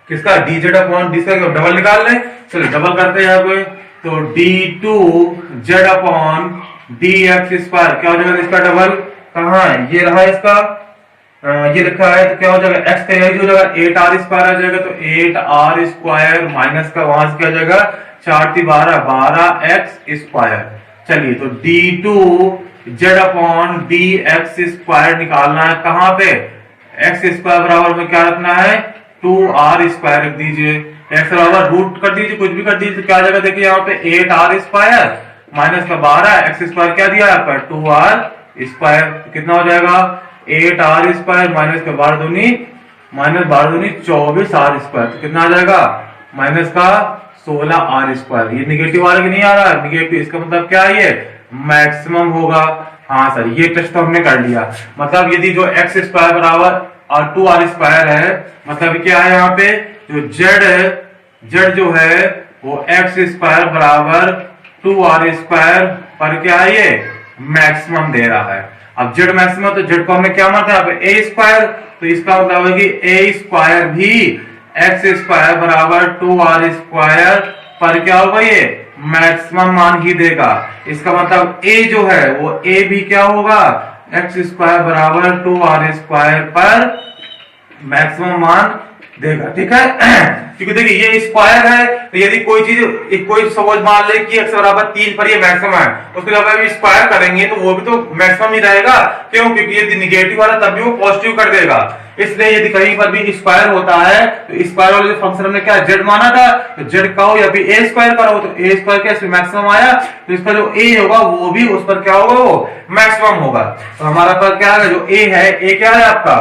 किसका dz अपॉन d का डबल निकाल लें। चलो डबल करते हैं यहाँ पे, तो d2z अपॉन dx स्क्वायर क्या हो जाएगा, इसका डबल कहाँ है, ये रहा इसका, ये लिखा है, तो क्या हो जाएगा x का यही हो जाएगा 8r स्क्वायर आ जाएगा, तो 8r स्क्वायर माइनस का वहां से क्या हो जाएगा 4 × 12 12x स्क्वायर। चलिए तो d2z अपॉन dx स्क्वायर निकालना है, कहाँ पे x स्क्वायर बराबर में क्या रखना है 2r स्क्वायर रख दीजिए, x बराबर रूट कर दीजिए, कुछ भी कर दीजिए, तो क्या आ जाएगा, देखिए यहाँ पे 8r स्क्वायर माइनस का 12 x स्क्वायर क्या दिया आपका 2r स्क्वायर, तो कितना हो जाएगा 8r स्क्वायर माइनस का 12 दूनी 24r स्क्वायर, तो कितना आ जाएगा माइनस का 16r स्क्वायर। ये निगेटिव आ रहा कि नहीं आ रहा, निगेटिव, इसका मतलब क्या है ये मैक्सिमम होगा। हाँ सर ये टेस्ट तो हमने कर लिया, मतलब यदि जो x स्क्वायर बराबर और 2r स्क्वायर है, मतलब क्या है यहाँ पे जो z जो है वो x स्क्वायर बराबर 2r स्क्वायर पर क्या है ये मैक्सिमम दे रहा है। अब z मैक्सिमम, तो z को हमने क्या माना है a स्क्वायर, तो इसका मतलब है कि a स्क्वायर भी x स्क्वायर बराबर 2r स्क्वायर पर क्या होगा ये मैक्सिमम मान ही देगा। इसका मतलब a जो है वो a भी क्या होगा x स्क्वायर बराबर 2r स्क्वायर पर मैक्सिमम मान देगा, ठीक है। क्योंकि देखिए ये स्क्वायर है, तो यदि कोई चीज, कोई सपोज मान ले कि x बराबर 3 पर ये मैक्सिमम है, उसको जब हम स्क्वायर करेंगे तो वो भी तो मैक्सिमम ही रहेगा। क्यों? क्योंकि यदि निगेटिव वाला तब भी वो पॉजिटिव कर देगा। इसलिए यदि कहीं पर भी स्क्वायर होता है तो स्क्वायर वाले फंक्शन हमने क्या z माना था, तो z कहो या फिर a स्क्वायर करो, तो a स्क्वायर क्या मैक्सिमम आया, तो इसका जो a होगा वो भी उस पर क्या होगा, वो मैक्सिमम होगा। तो हमारा पर क्या है, जो a है, a क्या है आपका,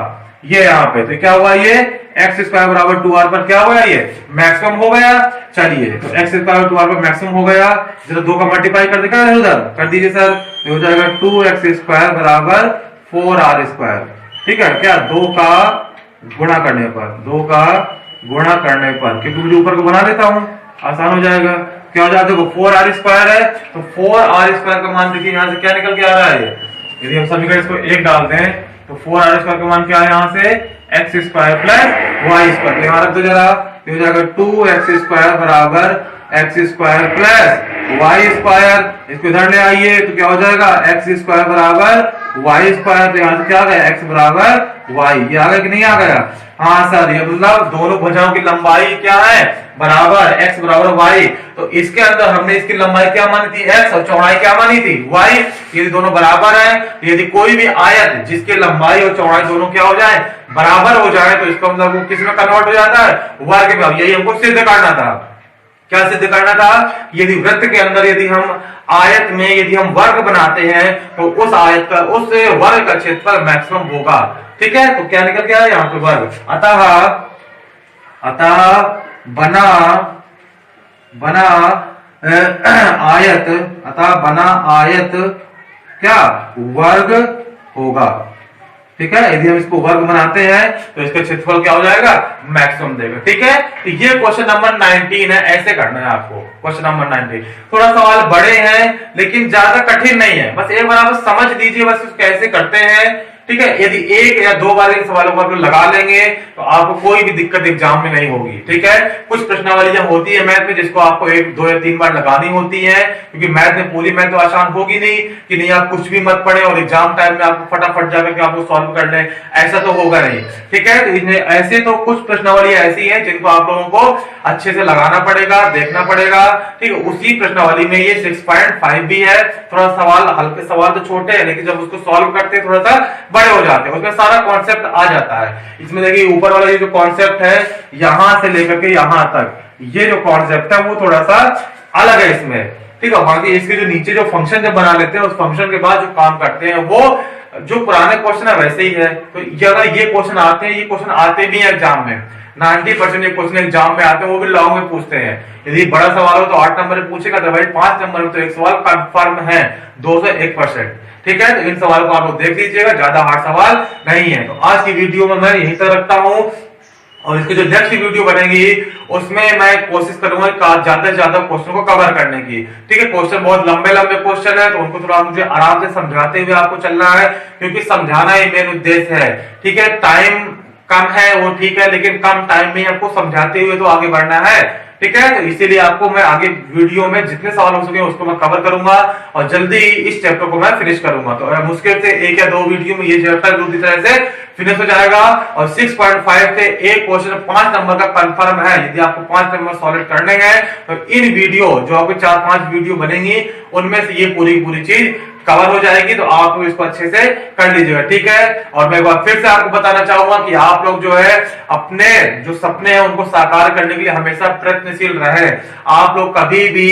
ये यहाँ पे, तो क्या हुआ, ये एक्स स्क्वायर बराबर 2r पर क्या हो गया, ये मैक्सिमम हो गया। चलिए, तो एक्स स्क्वायर 2r पर मैक्सिमम हो गया, जरा 2 का मल्टीप्लाई कर देगा उधर, कर दीजिए सर, हो जाएगा 2x स्क्वायर बराबर 4r स्क्वायर, ठीक है क्या, 2 का गुणा करने पर, 2 का गुणा करने पर, क्योंकि मुझे ऊपर को बना लेता हूं, आसान हो जाएगा। क्या हो जाता है, 4r स्क्वायर है, तो 4r स्क्वायर का मान देखिए यहाँ से क्या निकल के आ रहा है, यदि हम समीकरण इसको 1 डालते हैं तो 4r स्क्वायर का मान क्या है, यहाँ से X square plus Y square, यहाँ रख दो जरा, हो जाएगा 2x स्क्वायर बराबर X square plus Y square, इसको इधर ले आइए तो क्या हो जाएगा, एक्स स्क्वायर बराबर वाई स्क्वायर, तो यहाँ से क्या आ गया, एक्स बराबर वाई, ये आ गया कि नहीं आ गया। हाँ सर, ये मतलब दोनों भुजाओं की लंबाई क्या है, बराबर, एक्स बराबर वाई, तो इसके अंदर हमने इसकी लंबाई क्या मानी थी, एक्स, और चौड़ाई क्या मानी थी, वाई। यदि दोनों बराबर है, यदि कोई भी आयत जिसके लंबाई और चौड़ाई दोनों क्या हो जाए, बराबर हो जाए, तो इसको मतलब वो किस में कन्वर्ट हो जाता है, वर्ग में। यही हमको सिद्ध करना था। क्या सिद्ध करना था, यदि वृत्त के अंदर यदि हम आयत में यदि हम वर्ग बनाते हैं तो उस आयत का, उस वर्ग का क्षेत्रफल मैक्सिमम होगा, ठीक है। तो क्या निकल गया यहाँ पे वर्ग, अतः बना आयत क्या वर्ग होगा, ठीक है। यदि हम इसको वर्ग बनाते हैं तो इसका क्षेत्रफल क्या हो जाएगा, मैक्सिमम देगा, ठीक है। तो ये क्वेश्चन नंबर 19 है, ऐसे करना है आपको। क्वेश्चन नंबर 19 थोड़ा सवाल बड़े हैं लेकिन ज्यादा कठिन नहीं है, बस एक बार आप समझ लीजिए बस कैसे करते हैं, ठीक है। यदि 1 या 2 बार इन सवालों को आप लगा लेंगे तो आपको कोई भी दिक्कत एग्जाम में नहीं होगी, ठीक है। कुछ प्रश्नावलियां होती है मैथ में जिसको आपको 1, 2 या 3 बार लगानी होती है, क्योंकि मैथ में पूरी मैथ तो आसान होगी नहीं कि नहीं आप कुछ भी मत पढ़े और एग्जाम टाइम में आपको फटाफट जाकर के आपको सॉल्व कर लें, ऐसा तो होगा नहीं, ठीक है। तो इसमें ऐसे तो कुछ प्रश्नावलियां ऐसी है जिनको आप लोगों को अच्छे से लगाना पड़ेगा, देखना पड़ेगा, ठीक है। उसी प्रश्नावली में ये 6.5 भी है, थोड़ा सवाल, हल्के सवाल तो छोटे हैं लेकिन जब उसको सॉल्व करते हैं थोड़ा सा बड़े हो जाते हैं, उसमें सारा कॉन्सेप्ट आ जाता है। इसमें देखिए ऊपर वाला ये जो कॉन्सेप्ट है यहां से लेकर के यहां तक, ये जो कॉन्सेप्ट है वो थोड़ा सा अलग है इसमें, ठीक है। बाकी इसके जो नीचे जो फंक्शन जब बना लेते हैं उस फंक्शन के बाद जो काम करते हैं वो जो पुराने क्वेश्चन है वैसे ही है। तो अगर ये क्वेश्चन आते हैं, ये क्वेश्चन आते भी है एग्जाम में, 90% ये क्वेश्चन एग्जाम में आते हैं, वो भी लॉन्ग में पूछते हैं। यदि बड़ा सवाल हो तो 8 नंबर में पूछेगा, तो भाई 5 नंबर में तो एक सवाल कंफर्म है 201%, ठीक है। तो इन सवालों को आप लोग देख लीजिएगा, ज्यादा हार्ड सवाल नहीं है। तो आज की वीडियो में मैं यहीं तक रखता हूं, और इसकी जो नेक्स्ट वीडियो बनेगी उसमें मैं कोशिश करूंगा ज्यादा से ज्यादा क्वेश्चन को कवर करने की, ठीक है। क्वेश्चन बहुत लंबे लंबे क्वेश्चन है तो उनको थोड़ा मुझे आराम से समझाते हुए आपको चलना है, क्योंकि समझाना ही मेन उद्देश्य है, ठीक है। टाइम कम है वो ठीक है, लेकिन कम टाइम में आपको समझाते हुए तो आगे बढ़ना है, ठीक है। तो इसीलिए आपको मैं आगे वीडियो में जितने सवाल हो सके उसको मैं कवर करूंगा और जल्दी इस चैप्टर को मैं फिनिश करूंगा। तो मुश्किल से 1 या 2 वीडियो में ये चैप्टर दूसरी तरह से फिनिश हो जाएगा। और 6.5 से एक क्वेश्चन 5 नंबर का कंफर्म है। यदि आपको 5 नंबर सॉल्व करने हैं तो इन वीडियो जो आपको 4-5 वीडियो बनेंगी उनमें से ये पूरी चीज कवर हो जाएगी, तो आप लोग इसको अच्छे से कर लीजिएगा, ठीक है। और मैं एक बार फिर से आपको बताना चाहूंगा कि आप लोग जो है अपने जो सपने हैं उनको साकार करने के लिए हमेशा प्रयत्नशील रहे। आप लोग कभी भी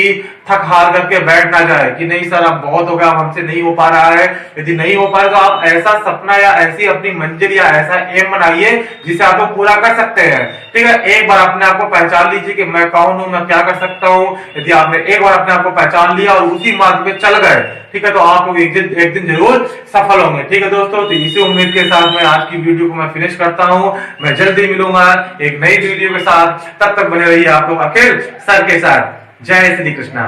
थक हार करके बैठ ना जाए कि नहीं सर अब बहुत हो गया, हमसे नहीं हो पा रहा है। यदि नहीं हो पा रहा तो आप ऐसा सपना या ऐसी अपनी मंजिल या ऐसा एम बनाइए जिसे आप लोग पूरा कर सकते हैं, ठीक है। एक बार अपने आप को पहचान लीजिए कि मैं कौन हूं, मैं क्या कर सकता हूं। यदि आपने एक बार अपने आप को पहचान लिया और उसी मार्ग में चल गए, ठीक है, तो आप लोग एक दिन जरूर सफल होंगे, ठीक है दोस्तों। तो इसी उम्मीद के साथ मैं आज की वीडियो को मैं फिनिश करता हूं। मैं जल्दी मिलूंगा एक नई वीडियो के साथ, तब तक बने रहिए आप लोग अखिल सर के साथ। जय श्री कृष्णा।